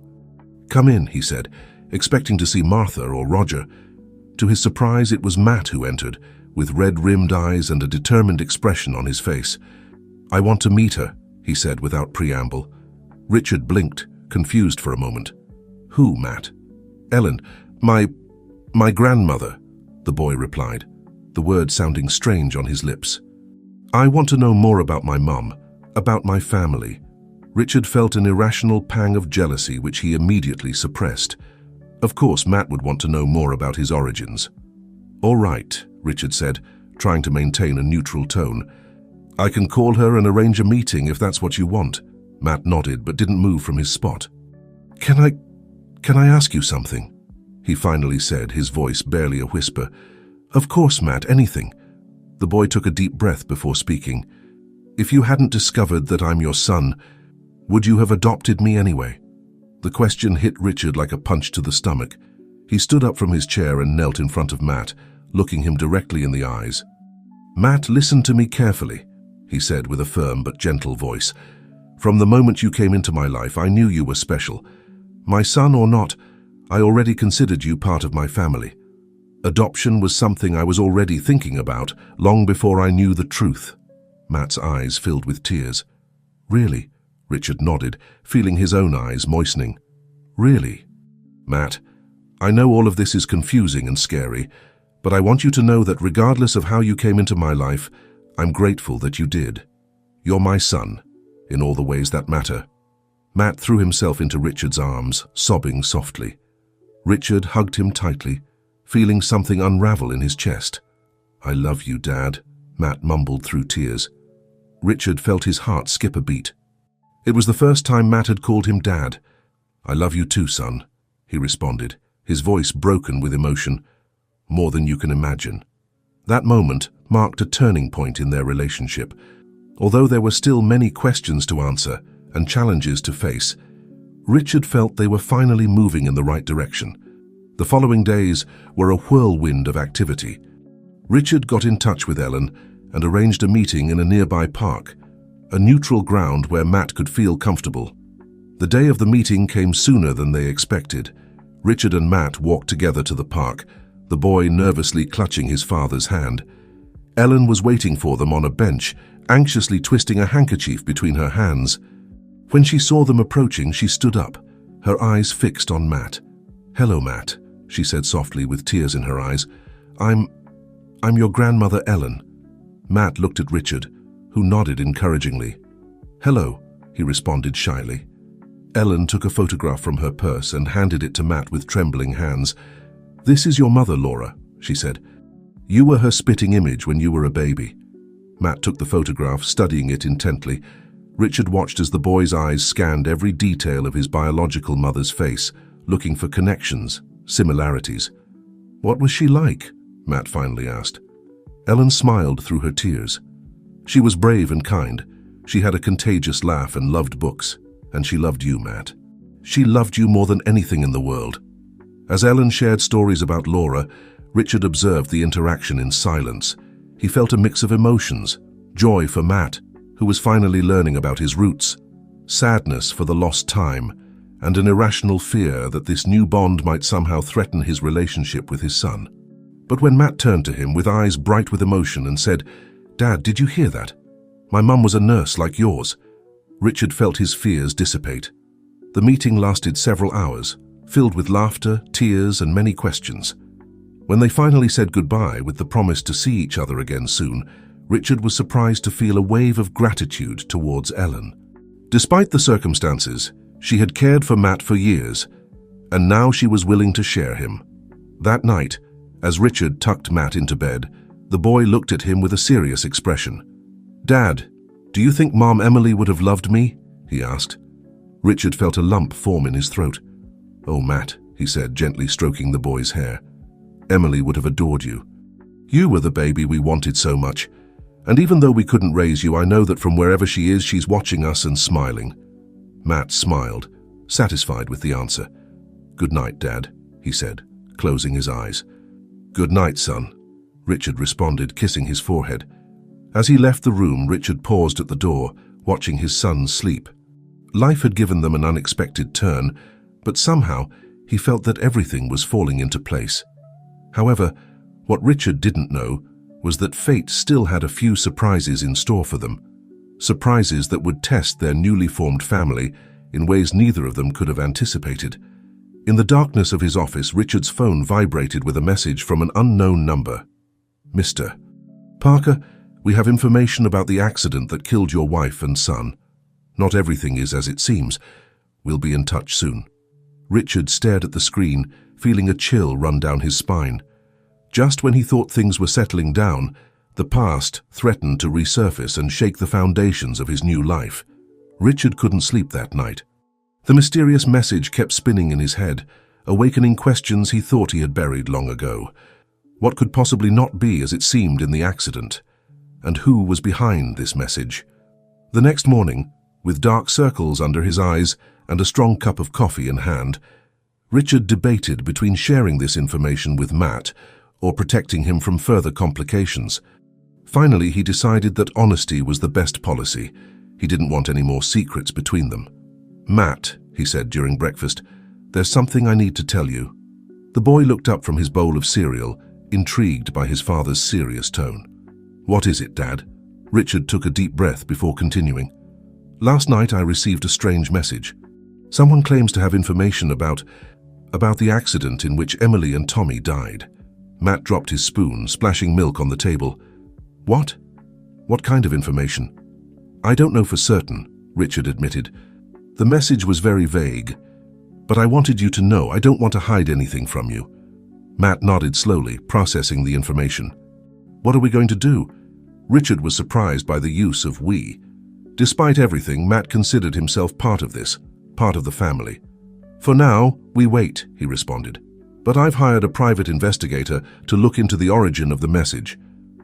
"Come in," he said, expecting to see Martha or Roger. To his surprise, it was Matt who entered, with red-rimmed eyes and a determined expression on his face. "I want to meet her," he said without preamble. Richard blinked, confused for a moment. "Who, Matt?" "Ellen, my grandmother," the boy replied, the word sounding strange on his lips. "I want to know more about my mum, about my family." Richard felt an irrational pang of jealousy which he immediately suppressed. Of course, Matt would want to know more about his origins. "All right," Richard said, trying to maintain a neutral tone. "I can call her and arrange a meeting if that's what you want." Matt nodded but didn't move from his spot. Can I ask you something?" he finally said, his voice barely a whisper. "Of course, Matt, anything." The boy took a deep breath before speaking. "If you hadn't discovered that I'm your son, Would you have adopted me anyway? The question hit Richard like a punch to the stomach. He stood up from his chair and knelt in front of Matt, looking him directly in the eyes. "Matt, listen to me carefully," he said with a firm but gentle voice. "From the moment you came into my life, I knew you were special. My son or not, I already considered you part of my family. Adoption was something I was already thinking about long before I knew the truth." Matt's eyes filled with tears. "Really?" Richard nodded, feeling his own eyes moistening. "Really?" "Matt, I know all of this is confusing and scary, but I want you to know that regardless of how you came into my life, I'm grateful that you did. You're my son, in all the ways that matter." Matt threw himself into Richard's arms, sobbing softly. Richard hugged him tightly, feeling something unravel in his chest. "I love you, Dad," Matt mumbled through tears. Richard felt his heart skip a beat. It was the first time Matt had called him Dad. "I love you too, son," he responded, his voice broken with emotion. "More than you can imagine." That moment marked a turning point in their relationship. Although there were still many questions to answer and challenges to face, Richard felt they were finally moving in the right direction. The following days were a whirlwind of activity. Richard got in touch with Ellen and arranged a meeting in a nearby park, a neutral ground where Matt could feel comfortable. The day of the meeting came sooner than they expected. Richard and Matt walked together to the park, the boy nervously clutching his father's hand. Ellen was waiting for them on a bench, anxiously twisting a handkerchief between her hands. When she saw them approaching, she stood up, her eyes fixed on Matt. "Hello, Matt," she said softly with tears in her eyes. I'm your grandmother, Ellen." Matt looked at Richard, who nodded encouragingly. "Hello," he responded shyly. Ellen took a photograph from her purse and handed it to Matt with trembling hands. "This is your mother, Laura," she said. "You were her spitting image when you were a baby." Matt took the photograph, studying it intently. Richard watched as the boy's eyes scanned every detail of his biological mother's face, looking for connections, similarities. "What was she like?" Matt finally asked. Ellen smiled through her tears. "She was brave and kind. She had a contagious laugh and loved books. And she loved you, Matt. She loved you more than anything in the world." As Ellen shared stories about Laura, Richard observed the interaction in silence. He felt a mix of emotions: joy for Matt, who was finally learning about his roots, sadness for the lost time, and an irrational fear that this new bond might somehow threaten his relationship with his son. But when Matt turned to him with eyes bright with emotion and said, "Dad, did you hear that? My mum was a nurse like yours," Richard felt his fears dissipate. The meeting lasted several hours, filled with laughter, tears, and many questions. When they finally said goodbye with the promise to see each other again soon, Richard was surprised to feel a wave of gratitude towards Ellen. Despite the circumstances, she had cared for Matt for years, and now she was willing to share him. That night, as Richard tucked Matt into bed, the boy looked at him with a serious expression. "Dad, do you think Mom Emily would have loved me?" he asked. Richard felt a lump form in his throat. "Oh, Matt," he said, gently stroking the boy's hair. "Emily would have adored you. You were the baby we wanted so much. And even though we couldn't raise you, I know that from wherever she is, she's watching us and smiling." Matt smiled, satisfied with the answer. "Good night, Dad," he said, closing his eyes. "Good night, son," Richard responded, kissing his forehead. As he left the room, Richard paused at the door, watching his son sleep. Life had given them an unexpected turn, but somehow he felt that everything was falling into place. However, what Richard didn't know was that fate still had a few surprises in store for them. Surprises that would test their newly formed family in ways neither of them could have anticipated. In the darkness of his office, Richard's phone vibrated with a message from an unknown number. "Mr. Parker, we have information about the accident that killed your wife and son. Not everything is as it seems. We'll be in touch soon." Richard stared at the screen, feeling a chill run down his spine. Just when he thought things were settling down, the past threatened to resurface and shake the foundations of his new life. Richard couldn't sleep that night. The mysterious message kept spinning in his head, awakening questions he thought he had buried long ago. What could possibly not be as it seemed in the accident? And who was behind this message? The next morning, With dark circles under his eyes and a strong cup of coffee in hand, Richard debated between sharing this information with Matt or protecting him from further complications. Finally, he decided that honesty was the best policy. He didn't want any more secrets between them. "Matt," he said during breakfast, "there's something I need to tell you." The boy looked up from his bowl of cereal, intrigued by his father's serious tone. "What is it, Dad?" Richard took a deep breath before continuing. "Last night I received a strange message. Someone claims to have information about the accident in which Emily and Tommy died." Matt dropped his spoon, splashing milk on the table. "What? What kind of information?" "I don't know for certain," Richard admitted. "The message was very vague, but I wanted you to know. I don't want to hide anything from you." Matt nodded slowly, processing the information. "What are we going to do?" Richard was surprised by the use of we. Despite everything, Matt considered himself part of this, part of the family. "For now, we wait," he responded. "But I've hired a private investigator to look into the origin of the message.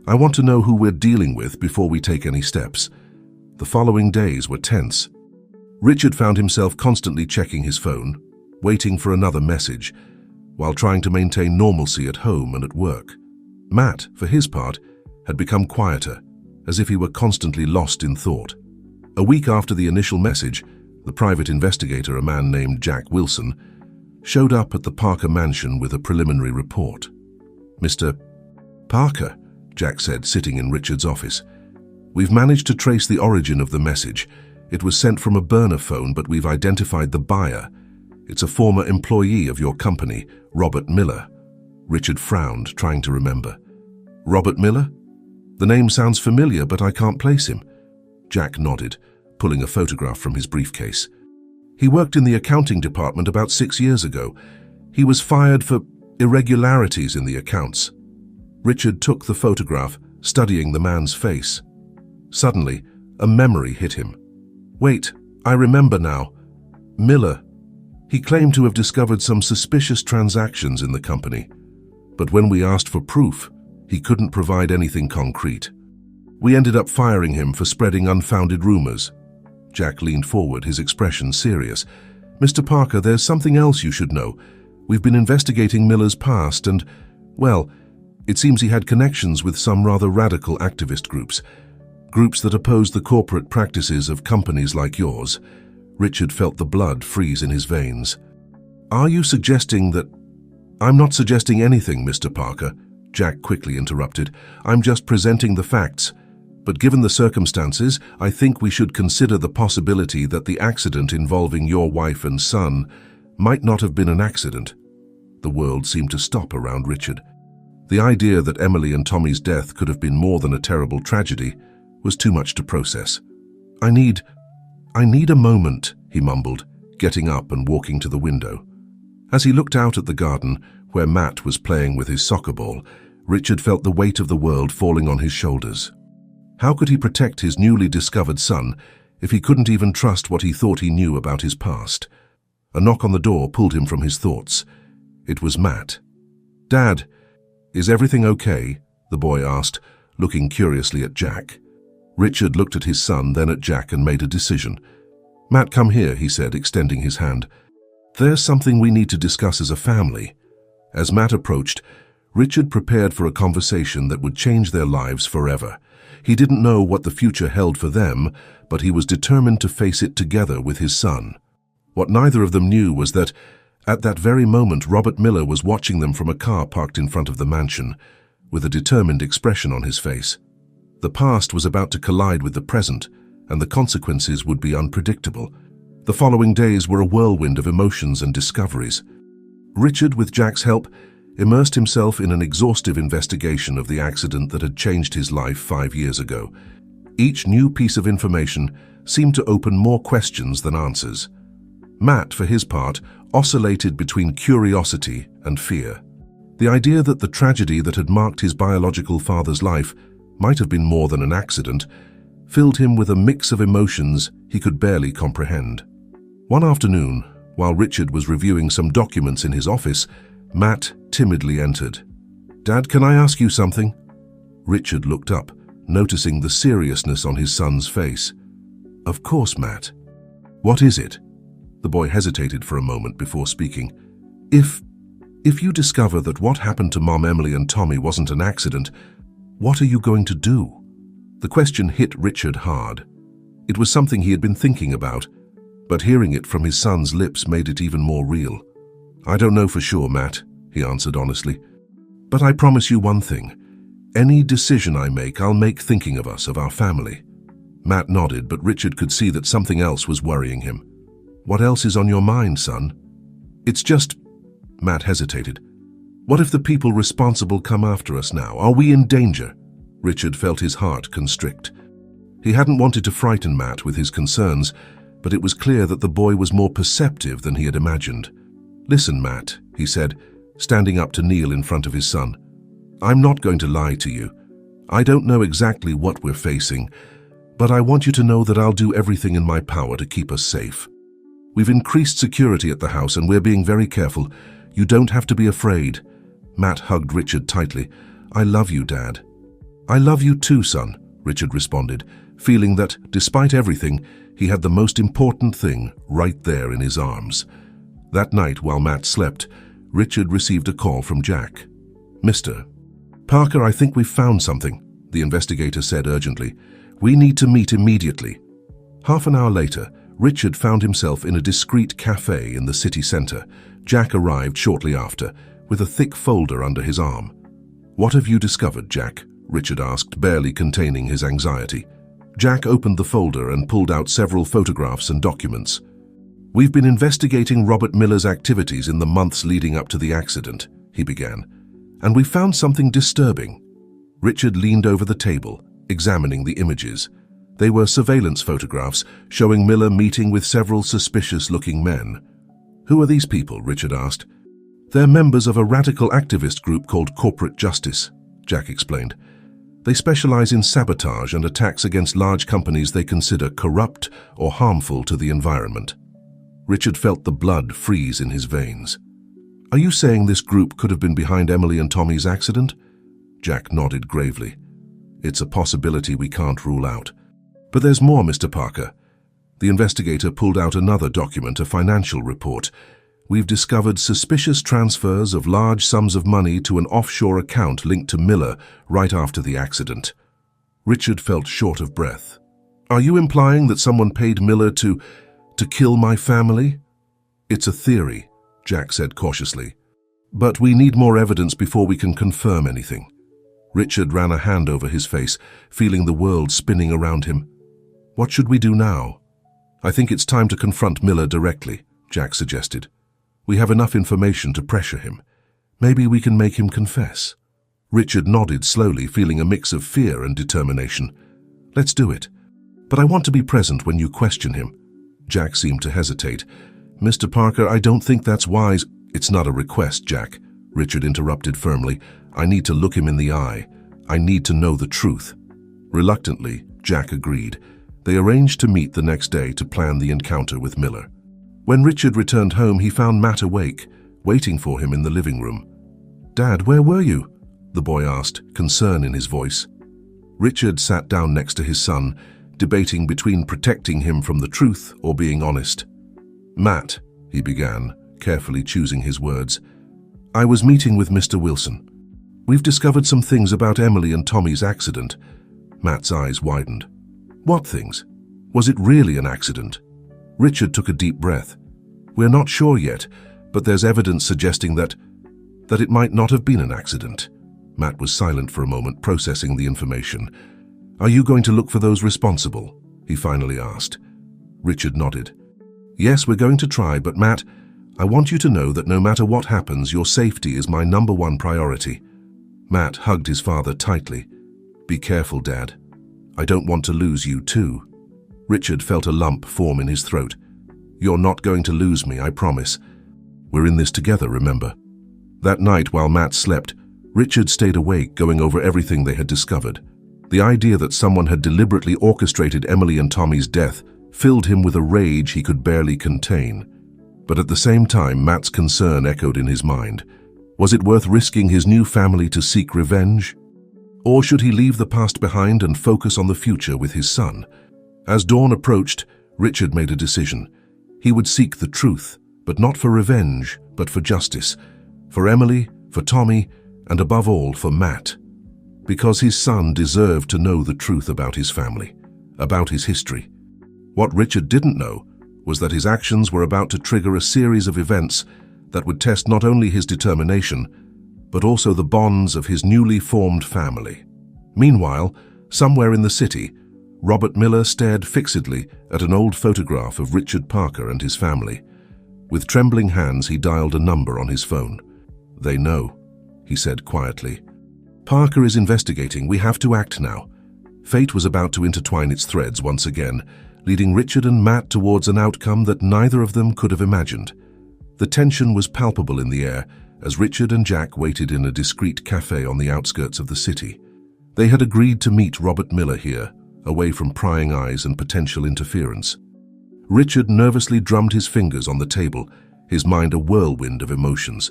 I want to know who we're dealing with before we take any steps." The following days were tense. Richard found himself constantly checking his phone, waiting for another message, while trying to maintain normalcy at home and at work. Matt, for his part, had become quieter, as if he were constantly lost in thought. A week after the initial message, the private investigator, a man named Jack Wilson, showed up at the Parker mansion with a preliminary report. "Mr. Parker," Jack said, sitting in Richard's office, "we've managed to trace the origin of the message. It was sent from a burner phone, but we've identified the buyer. It's a former employee of your company, Robert Miller." Richard frowned, trying to remember. "Robert Miller? The name sounds familiar, but I can't place him." Jack nodded, pulling a photograph from his briefcase. "He worked in the accounting department about 6 years ago. He was fired for irregularities in the accounts." Richard took the photograph, studying the man's face. Suddenly, a memory hit him. "Wait, I remember now. Miller. He claimed to have discovered some suspicious transactions in the company. But when we asked for proof, he couldn't provide anything concrete. We ended up firing him for spreading unfounded rumors." Jack leaned forward, his expression serious. "Mr. Parker, there's something else you should know. We've been investigating Miller's past and, well, it seems he had connections with some rather radical activist groups that oppose the corporate practices of companies like yours." Richard felt the blood freeze in his veins. "Are you suggesting that—" "I'm not suggesting anything, Mr. Parker," Jack quickly interrupted. "I'm just presenting the facts. But given the circumstances, I think we should consider the possibility that the accident involving your wife and son might not have been an accident." The world seemed to stop around Richard. The idea that Emily and Tommy's death could have been more than a terrible tragedy was too much to process. I need a moment," he mumbled, getting up and walking to the window. As he looked out at the garden, where Matt was playing with his soccer ball, Richard felt the weight of the world falling on his shoulders. How could he protect his newly discovered son if he couldn't even trust what he thought he knew about his past? A knock on the door pulled him from his thoughts. It was Matt. "Dad, is everything okay?" the boy asked, looking curiously at Jack. Richard looked at his son, then at Jack, and made a decision. "Matt, come here," he said, extending his hand. "There's something we need to discuss as a family." As Matt approached, Richard prepared for a conversation that would change their lives forever. He didn't know what the future held for them, but he was determined to face it together with his son. What neither of them knew was that, at that very moment, Robert Miller was watching them from a car parked in front of the mansion, with a determined expression on his face. The past was about to collide with the present, and the consequences would be unpredictable. The following days were a whirlwind of emotions and discoveries. Richard, with Jack's help, immersed himself in an exhaustive investigation of the accident that had changed his life 5 years ago. Each new piece of information seemed to open more questions than answers. Matt, for his part, oscillated between curiosity and fear. The idea that the tragedy that had marked his biological father's life might have been more than an accident filled him with a mix of emotions he could barely comprehend. One afternoon, while Richard was reviewing some documents in his office, Matt timidly entered. "Dad, can I ask you something?" Richard looked up, noticing the seriousness on his son's face. Of course, Matt. What is it? The boy hesitated for a moment before speaking. If you discover that what happened to Mom, Emily, and Tommy wasn't an accident, what are you going to do? The question hit Richard hard. It was something he had been thinking about, but hearing it from his son's lips made it even more real. I don't know for sure, Matt, he answered honestly. But I promise you one thing. Any decision I make, I'll make thinking of us, of our family. Matt nodded, but Richard could see that something else was worrying him. What else is on your mind, son? It's just... Matt hesitated. What if the people responsible come after us now? Are we in danger? Richard felt his heart constrict. He hadn't wanted to frighten Matt with his concerns, but it was clear that the boy was more perceptive than he had imagined. Listen, Matt, he said, standing up to kneel in front of his son. I'm not going to lie to you. I don't know exactly what we're facing, but I want you to know that I'll do everything in my power to keep us safe. We've increased security at the house and we're being very careful. You don't have to be afraid. Matt hugged Richard tightly. I love you, Dad. I love you too, son, Richard responded, feeling that, despite everything, he had the most important thing right there in his arms. That night, while Matt slept, Richard received a call from Jack. Mr. Parker, I think we've found something, the investigator said urgently. We need to meet immediately. Half an hour later, Richard found himself in a discreet cafe in the city center. Jack arrived shortly after, with a thick folder under his arm. What have you discovered, Jack? Richard asked, barely containing his anxiety. Jack opened the folder and pulled out several photographs and documents. We've been investigating Robert Miller's activities in the months leading up to the accident, he began, and we found something disturbing. Richard leaned over the table, examining the images. They were surveillance photographs showing Miller meeting with several suspicious-looking men. Who are these people? Richard asked. They're members of a radical activist group called Corporate Justice, Jack explained. They specialize in sabotage and attacks against large companies they consider corrupt or harmful to the environment. Richard felt the blood freeze in his veins. Are you saying this group could have been behind Emily and Tommy's accident? Jack nodded gravely. It's a possibility we can't rule out. But there's more, Mr. Parker. The investigator pulled out another document, a financial report. We've discovered suspicious transfers of large sums of money to an offshore account linked to Miller right after the accident. Richard felt short of breath. Are you implying that someone paid Miller to kill my family? It's a theory, Jack said cautiously. But we need more evidence before we can confirm anything. Richard ran a hand over his face, feeling the world spinning around him. What should we do now? I think it's time to confront Miller directly, Jack suggested. We have enough information to pressure him. Maybe we can make him confess. Richard nodded slowly, feeling a mix of fear and determination. Let's do it. But I want to be present when you question him. Jack seemed to hesitate. Mr. Parker, I don't think that's wise. It's not a request, Jack, Richard interrupted firmly. I need to look him in the eye. I need to know the truth. Reluctantly, Jack agreed. They arranged to meet the next day to plan the encounter with Miller. When Richard returned home, he found Matt awake, waiting for him in the living room. Dad, where were you? The boy asked, concern in his voice. Richard sat down next to his son, debating between protecting him from the truth or being honest. Matt, he began, carefully choosing his words, I was meeting with Mr. Wilson. We've discovered some things about Emily and Tommy's accident. Matt's eyes widened. What things? Was it really an accident? Richard took a deep breath. We're not sure yet, but there's evidence suggesting that it might not have been an accident. Matt was silent for a moment, processing the information. Are you going to look for those responsible? He finally asked. Richard nodded. Yes, we're going to try, but Matt, I want you to know that no matter what happens, your safety is my #1 priority. Matt hugged his father tightly. Be careful, Dad. I don't want to lose you too. Richard felt a lump form in his throat. You're not going to lose me, I promise. We're in this together, remember? That night, while Matt slept, Richard stayed awake, going over everything they had discovered. The idea that someone had deliberately orchestrated Emily and Tommy's death filled him with a rage he could barely contain. But at the same time, Matt's concern echoed in his mind. Was it worth risking his new family to seek revenge? Or should he leave the past behind and focus on the future with his son? As dawn approached, Richard made a decision. He would seek the truth, but not for revenge, but for justice. For Emily, for Tommy, and above all, for Matt. Because his son deserved to know the truth about his family, about his history. What Richard didn't know was that his actions were about to trigger a series of events that would test not only his determination, but also the bonds of his newly formed family. Meanwhile, somewhere in the city, Robert Miller stared fixedly at an old photograph of Richard Parker and his family. With trembling hands, he dialed a number on his phone. "They know," he said quietly. "Parker is investigating. We have to act now." Fate was about to intertwine its threads once again, leading Richard and Matt towards an outcome that neither of them could have imagined. The tension was palpable in the air as Richard and Jack waited in a discreet cafe on the outskirts of the city. They had agreed to meet Robert Miller here, away from prying eyes and potential interference. Richard nervously drummed his fingers on the table, his mind a whirlwind of emotions.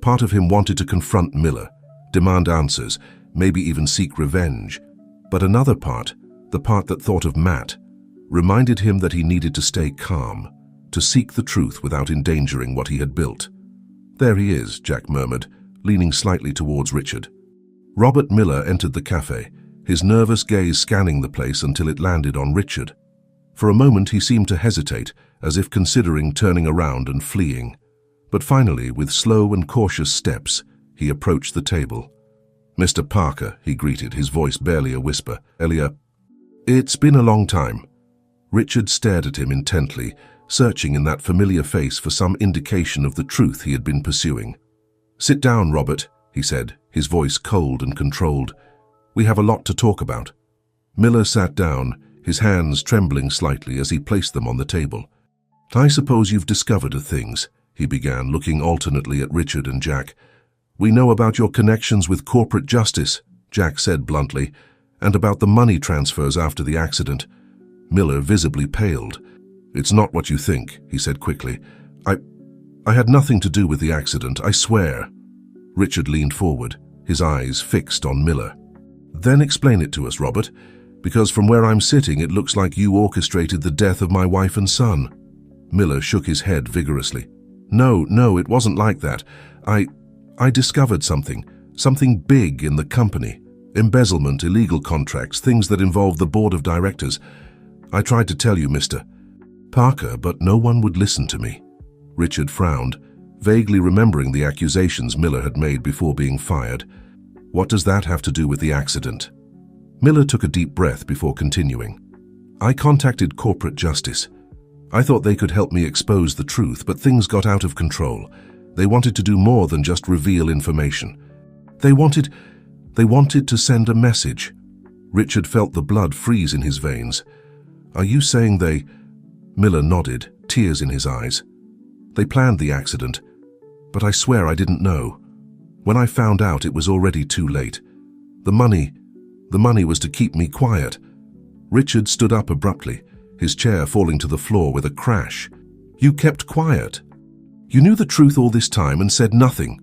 Part of him wanted to confront Miller, demand answers, maybe even seek revenge. But another part, the part that thought of Matt, reminded him that he needed to stay calm, to seek the truth without endangering what he had built. "There he is," Jack murmured, leaning slightly towards Richard. Robert Miller entered the cafe, his nervous gaze scanning the place until it landed on Richard. For a moment he seemed to hesitate, as if considering turning around and fleeing. But finally, with slow and cautious steps, he approached the table. "Mr. Parker," he greeted, his voice barely a whisper. "It's been a long time." Richard stared at him intently, searching in that familiar face for some indication of the truth he had been pursuing. "Sit down, Robert," he said, his voice cold and controlled. "We have a lot to talk about." Miller sat down, his hands trembling slightly as he placed them on the table. "I suppose you've discovered things," he began, looking alternately at Richard and Jack. "We know about your connections with corporate justice," Jack said bluntly, "and about the money transfers after the accident." Miller visibly paled. "It's not what you think," he said quickly. I had nothing to do with the accident, I swear." Richard leaned forward, his eyes fixed on Miller. "Then explain it to us, Robert, because from where I'm sitting it looks like you orchestrated the death of my wife and son." Miller shook his head vigorously. No, it wasn't like that. I discovered something big in the company. Embezzlement, illegal contracts, things that involved the board of directors. I tried to tell you, Mr. Parker, but no one would listen to me." Richard frowned, vaguely remembering the accusations Miller had made before being fired. "What does that have to do with the accident?" Miller took a deep breath before continuing. "I contacted corporate justice. I thought they could help me expose the truth, but things got out of control. They wanted to do more than just reveal information. They wanted to send a message." Richard felt the blood freeze in his veins. "Are you saying they—" Miller nodded, tears in his eyes. "They planned the accident, but I swear I didn't know. When I found out, it was already too late. The money was to keep me quiet." Richard stood up abruptly, his chair falling to the floor with a crash. "You kept quiet? You knew the truth all this time and said nothing?"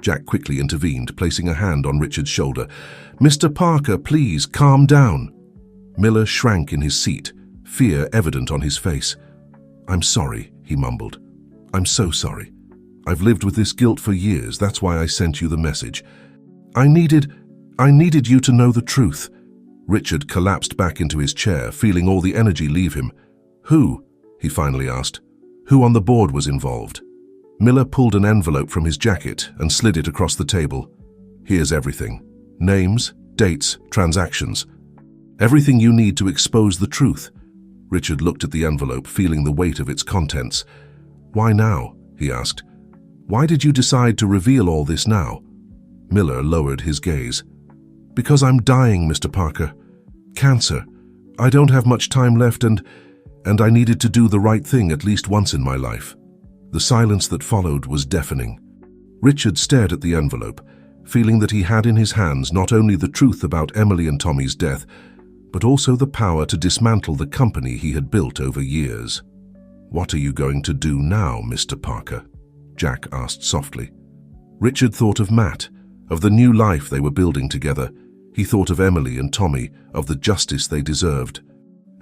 Jack quickly intervened, placing a hand on Richard's shoulder. "Mr. Parker, please, calm down." Miller shrank in his seat, fear evident on his face. "I'm sorry," he mumbled. "I'm so sorry. I've lived with this guilt for years. That's why I sent you the message. I needed you to know the truth." Richard collapsed back into his chair, feeling all the energy leave him. "Who?" he finally asked. "Who on the board was involved?" Miller pulled an envelope from his jacket and slid it across the table. "Here's everything. Names, dates, transactions. Everything you need to expose the truth." Richard looked at the envelope, feeling the weight of its contents. "Why now?" he asked. "Why did you decide to reveal all this now?" Miller lowered his gaze. "Because I'm dying, Mr. Parker. Cancer. I don't have much time left and I needed to do the right thing at least once in my life." The silence that followed was deafening. Richard stared at the envelope, feeling that he had in his hands not only the truth about Emily and Tommy's death, but also the power to dismantle the company he had built over years. "What are you going to do now, Mr. Parker?" Jack asked softly. Richard thought of Matt, of the new life they were building together. He thought of Emily and Tommy, of the justice they deserved.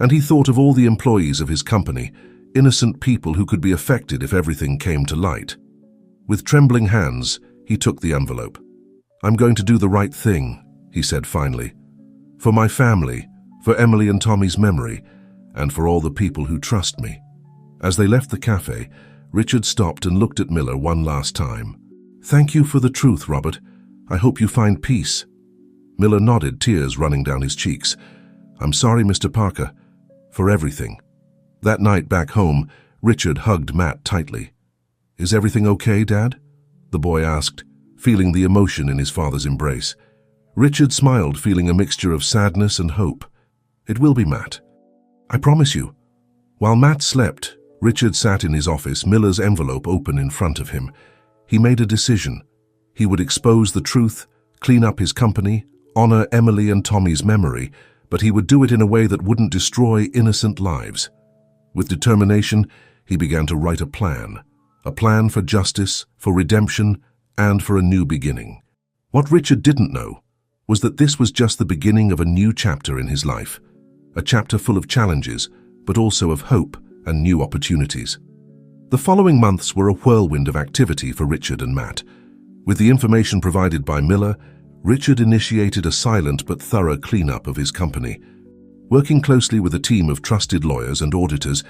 And he thought of all the employees of his company, innocent people who could be affected if everything came to light. With trembling hands, he took the envelope. "I'm going to do the right thing," he said finally. "For my family, for Emily and Tommy's memory, and for all the people who trust me." As they left the cafe, Richard stopped and looked at Miller one last time. "Thank you for the truth, Robert. I hope you find peace." Miller nodded, tears running down his cheeks. "I'm sorry, Mr. Parker, for everything." That night back home, Richard hugged Matt tightly. "Is everything okay, Dad?" the boy asked, feeling the emotion in his father's embrace. Richard smiled, feeling a mixture of sadness and hope. "It will be, Matt. I promise you." While Matt slept, Richard sat in his office, Miller's envelope open in front of him. He made a decision. He would expose the truth, clean up his company, honor Emily and Tommy's memory, but he would do it in a way that wouldn't destroy innocent lives. With determination, he began to write a plan for justice, for redemption, and for a new beginning. What Richard didn't know was that this was just the beginning of a new chapter in his life, a chapter full of challenges, but also of hope and new opportunities. The following months were a whirlwind of activity for Richard and Matt. With the information provided by Miller, Richard initiated a silent but thorough cleanup of his company. Working closely with a team of trusted lawyers and auditors,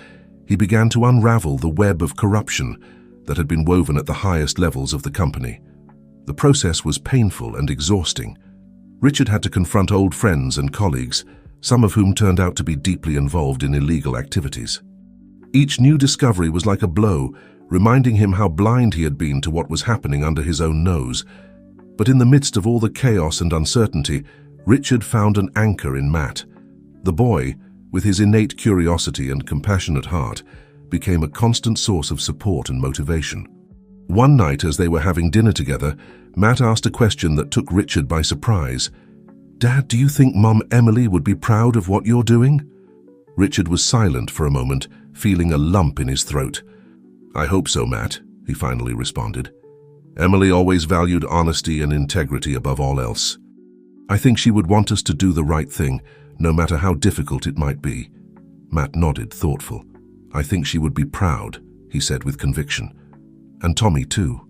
he began to unravel the web of corruption that had been woven at the highest levels of the company. The process was painful and exhausting. Richard had to confront old friends and colleagues, some of whom turned out to be deeply involved in illegal activities. Each new discovery was like a blow, reminding him how blind he had been to what was happening under his own nose. But in the midst of all the chaos and uncertainty, Richard found an anchor in Matt. The boy, with his innate curiosity and compassionate heart, became a constant source of support and motivation. One night, as they were having dinner together, Matt asked a question that took Richard by surprise. "Dad, do you think Mom Emily would be proud of what you're doing?" Richard was silent for a moment, feeling a lump in his throat. "I hope so, Matt," he finally responded. "Emily always valued honesty and integrity above all else. I think she would want us to do the right thing, no matter how difficult it might be." Matt nodded, thoughtful. "I think she would be proud," he said with conviction. "And Tommy too."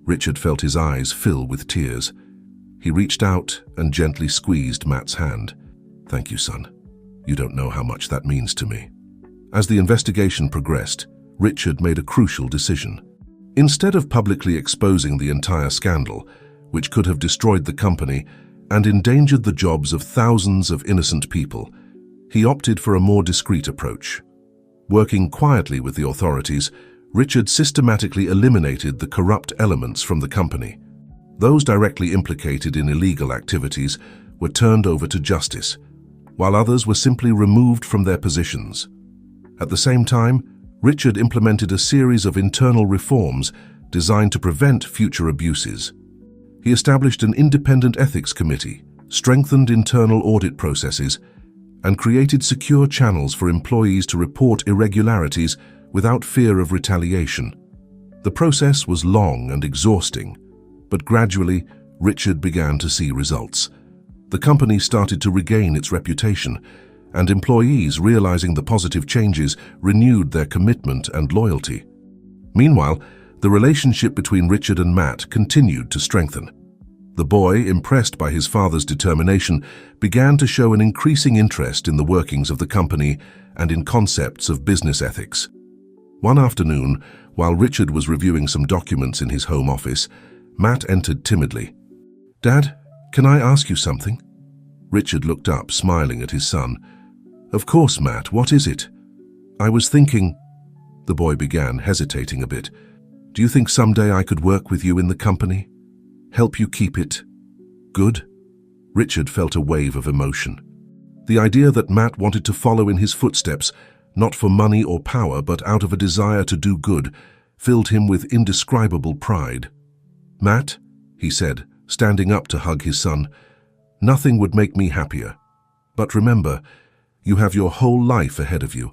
Richard felt his eyes fill with tears. He reached out and gently squeezed Matt's hand. "Thank you, son. You don't know how much that means to me." As the investigation progressed, Richard made a crucial decision. Instead of publicly exposing the entire scandal, which could have destroyed the company and endangered the jobs of thousands of innocent people, he opted for a more discreet approach. Working quietly with the authorities, Richard systematically eliminated the corrupt elements from the company. Those directly implicated in illegal activities were turned over to justice, while others were simply removed from their positions. At the same time, Richard implemented a series of internal reforms designed to prevent future abuses. He established an independent ethics committee, strengthened internal audit processes, and created secure channels for employees to report irregularities without fear of retaliation. The process was long and exhausting, but gradually Richard began to see results. The company started to regain its reputation, and employees, realizing the positive changes, renewed their commitment and loyalty. Meanwhile, the relationship between Richard and Matt continued to strengthen. The boy, impressed by his father's determination, began to show an increasing interest in the workings of the company and in concepts of business ethics. One afternoon, while Richard was reviewing some documents in his home office, Matt entered timidly. "Dad, can I ask you something?" Richard looked up, smiling at his son. "Of course, Matt, what is it?" "I was thinking," the boy began, hesitating a bit. "Do you think someday I could work with you in the company? Help you keep it good?" Richard felt a wave of emotion. The idea that Matt wanted to follow in his footsteps, not for money or power, but out of a desire to do good, filled him with indescribable pride. "Matt," he said, standing up to hug his son, "nothing would make me happier. But remember, you have your whole life ahead of you.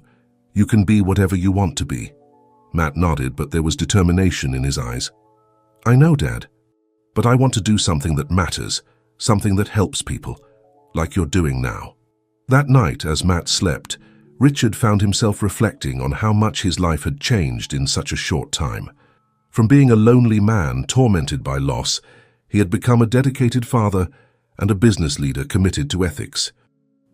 You can be whatever you want to be." Matt nodded, but there was determination in his eyes. "I know, Dad, but I want to do something that matters, something that helps people, like you're doing now." That night, as Matt slept, Richard found himself reflecting on how much his life had changed in such a short time. From being a lonely man tormented by loss, he had become a dedicated father and a business leader committed to ethics.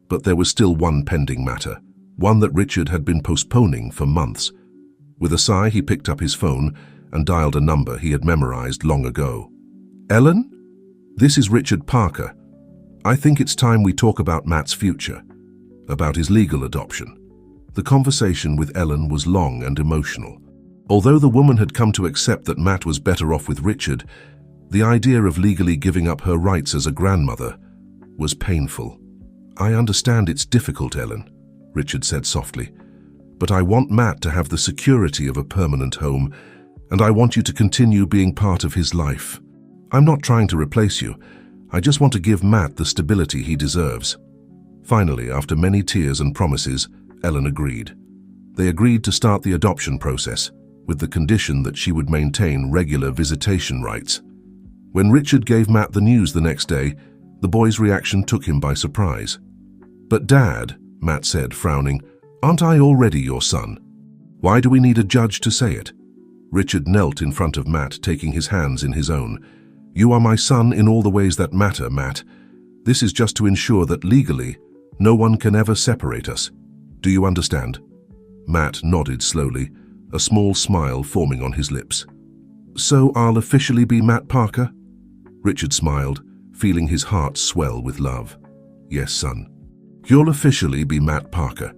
But there was still one pending matter, one that Richard had been postponing for months. With a sigh, he picked up his phone and dialed a number he had memorized long ago. "Ellen? This is Richard Parker. I think it's time we talk about Matt's future, about his legal adoption." The conversation with Ellen was long and emotional. Although the woman had come to accept that Matt was better off with Richard, the idea of legally giving up her rights as a grandmother was painful. "I understand it's difficult, Ellen," Richard said softly, "but I want Matt to have the security of a permanent home, and I want you to continue being part of his life. I'm not trying to replace you. I just want to give Matt the stability he deserves." Finally, after many tears and promises, Ellen agreed. They agreed to start the adoption process, with the condition that she would maintain regular visitation rights. When Richard gave Matt the news the next day, the boy's reaction took him by surprise. "But Dad," Matt said, frowning, "aren't I already your son? Why do we need a judge to say it?" Richard knelt in front of Matt, taking his hands in his own. "You are my son in all the ways that matter, Matt. This is just to ensure that legally, no one can ever separate us. Do you understand?" Matt nodded slowly, a small smile forming on his lips. "So I'll officially be Matt Parker?" Richard smiled, feeling his heart swell with love. "Yes, son. You'll officially be Matt Parker."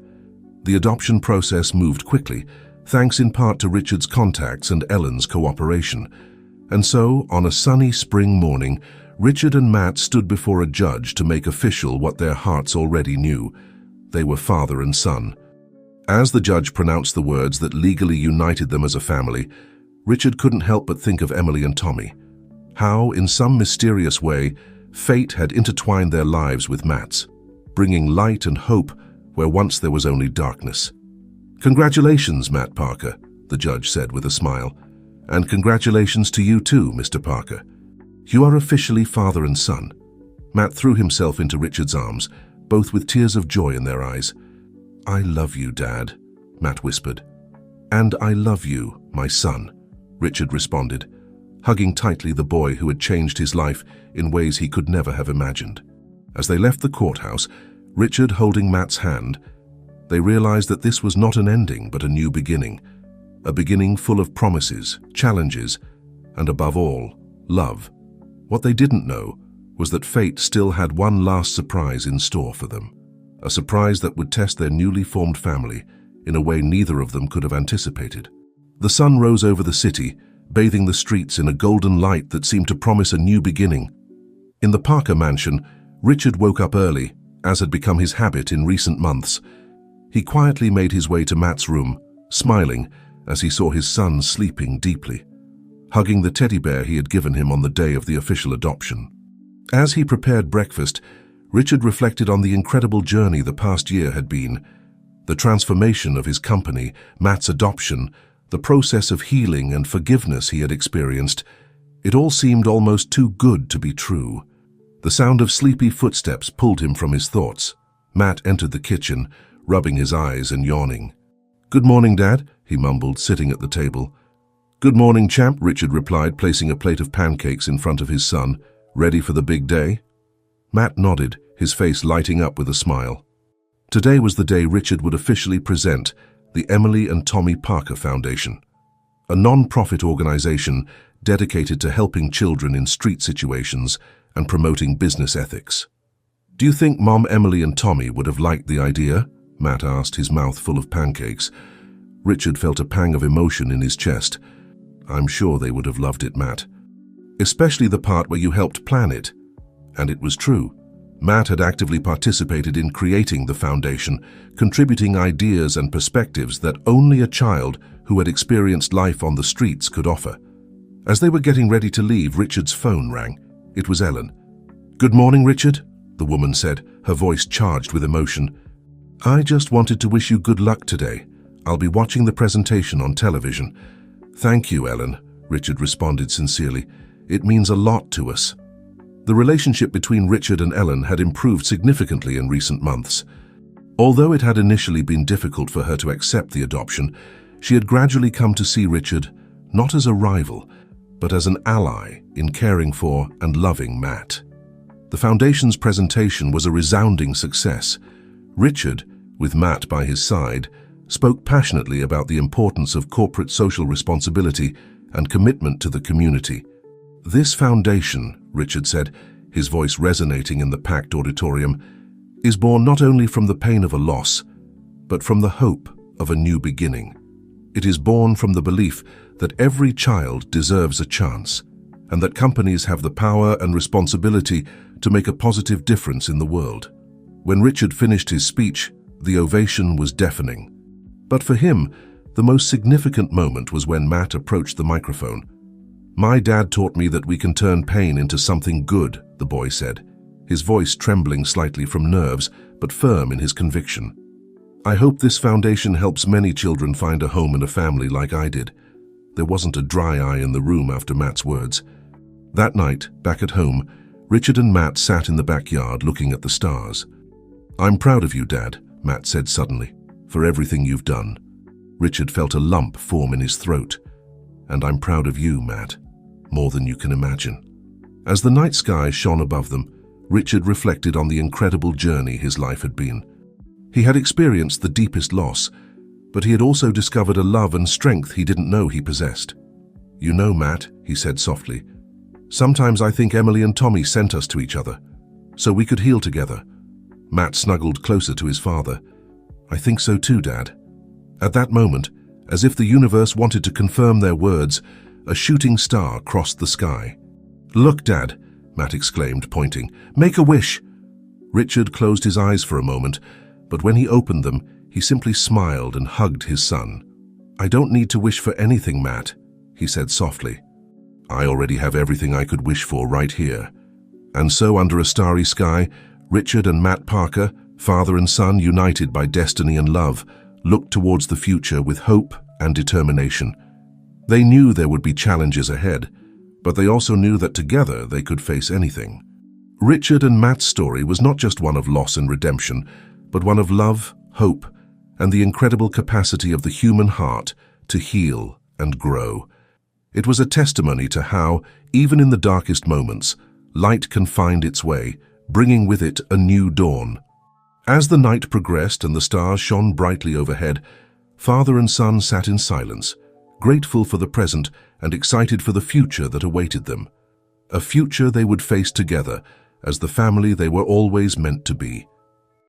The adoption process moved quickly, thanks in part to Richard's contacts and Ellen's cooperation. And so, on a sunny spring morning, Richard and Matt stood before a judge to make official what their hearts already knew. They were father and son. As the judge pronounced the words that legally united them as a family, Richard couldn't help but think of Emily and Tommy. How, in some mysterious way, fate had intertwined their lives with Matt's, bringing light and hope where once there was only darkness. "Congratulations, Matt Parker," the judge said with a smile. "And congratulations to you too, Mr. Parker. You are officially father and son." Matt threw himself into Richard's arms, both with tears of joy in their eyes. "I love you, Dad," Matt whispered. "And I love you, my son," Richard responded, hugging tightly the boy who had changed his life in ways he could never have imagined. As they left the courthouse, Richard holding Matt's hand, they realized that this was not an ending but a new beginning. A beginning full of promises, challenges, and above all, love. What they didn't know was that fate still had one last surprise in store for them. A surprise that would test their newly formed family in a way neither of them could have anticipated. The sun rose over the city, bathing the streets in a golden light that seemed to promise a new beginning. In the Parker mansion, Richard woke up early, as had become his habit in recent months. He quietly made his way to Matt's room, smiling as he saw his son sleeping deeply, hugging the teddy bear he had given him on the day of the official adoption. As he prepared breakfast, Richard reflected on the incredible journey the past year had been. The transformation of his company, Matt's adoption, the process of healing and forgiveness he had experienced. It all seemed almost too good to be true. The sound of sleepy footsteps pulled him from his thoughts. Matt entered the kitchen, rubbing his eyes and yawning. "Good morning, Dad," he mumbled, sitting at the table. "Good morning, champ," Richard replied, placing a plate of pancakes in front of his son. "Ready for the big day?" Matt nodded, his face lighting up with a smile. Today was the day Richard would officially present the Emily and Tommy Parker Foundation, a non-profit organization dedicated to helping children in street situations and promoting business ethics. "Do you think Mom, Emily and Tommy would have liked the idea?" Matt asked, his mouth full of pancakes. Richard felt a pang of emotion in his chest. "I'm sure they would have loved it, Matt. Especially the part where you helped plan it." And it was true. Matt had actively participated in creating the foundation, contributing ideas and perspectives that only a child who had experienced life on the streets could offer. As they were getting ready to leave, Richard's phone rang. It was Ellen. "Good morning, Richard," the woman said, her voice charged with emotion. "I just wanted to wish you good luck today. I'll be watching the presentation on television." "Thank you, Ellen," Richard responded sincerely. "It means a lot to us." The relationship between Richard and Ellen had improved significantly in recent months. Although it had initially been difficult for her to accept the adoption, she had gradually come to see Richard not as a rival, but as an ally in caring for and loving Matt. The foundation's presentation was a resounding success. Richard, with Matt by his side, spoke passionately about the importance of corporate social responsibility and commitment to the community. "This foundation," Richard said, his voice resonating in the packed auditorium, "is born not only from the pain of a loss, but from the hope of a new beginning. It is born from the belief that every child deserves a chance, and that companies have the power and responsibility to make a positive difference in the world." When Richard finished his speech, the ovation was deafening. But for him, the most significant moment was when Matt approached the microphone. "My dad taught me that we can turn pain into something good," the boy said, his voice trembling slightly from nerves, but firm in his conviction. "I hope this foundation helps many children find a home and a family like I did." There wasn't a dry eye in the room after Matt's words. That night, back at home, Richard and Matt sat in the backyard looking at the stars. "I'm proud of you, Dad," Matt said suddenly, "for everything you've done." Richard felt a lump form in his throat. "And I'm proud of you, Matt, more than you can imagine." As the night sky shone above them, Richard reflected on the incredible journey his life had been. He had experienced the deepest loss, but he had also discovered a love and strength he didn't know he possessed. "You know, Matt," he said softly, "sometimes I think Emily and Tommy sent us to each other, so we could heal together." Matt snuggled closer to his father. "I think so too, Dad." At that moment, as if the universe wanted to confirm their words, a shooting star crossed the sky. "Look, Dad," Matt exclaimed, pointing. "Make a wish." Richard closed his eyes for a moment, but when he opened them, he simply smiled and hugged his son. "I don't need to wish for anything, Matt," he said softly. "I already have everything I could wish for right here." And so, under a starry sky, Richard and Matt Parker, father and son united by destiny and love, looked towards the future with hope and determination. They knew there would be challenges ahead, but they also knew that together they could face anything. Richard and Matt's story was not just one of loss and redemption, but one of love, hope, and the incredible capacity of the human heart to heal and grow. It was a testimony to how, even in the darkest moments, light can find its way, bringing with it a new dawn. As the night progressed and the stars shone brightly overhead, father and son sat in silence, grateful for the present and excited for the future that awaited them. A future they would face together as the family they were always meant to be.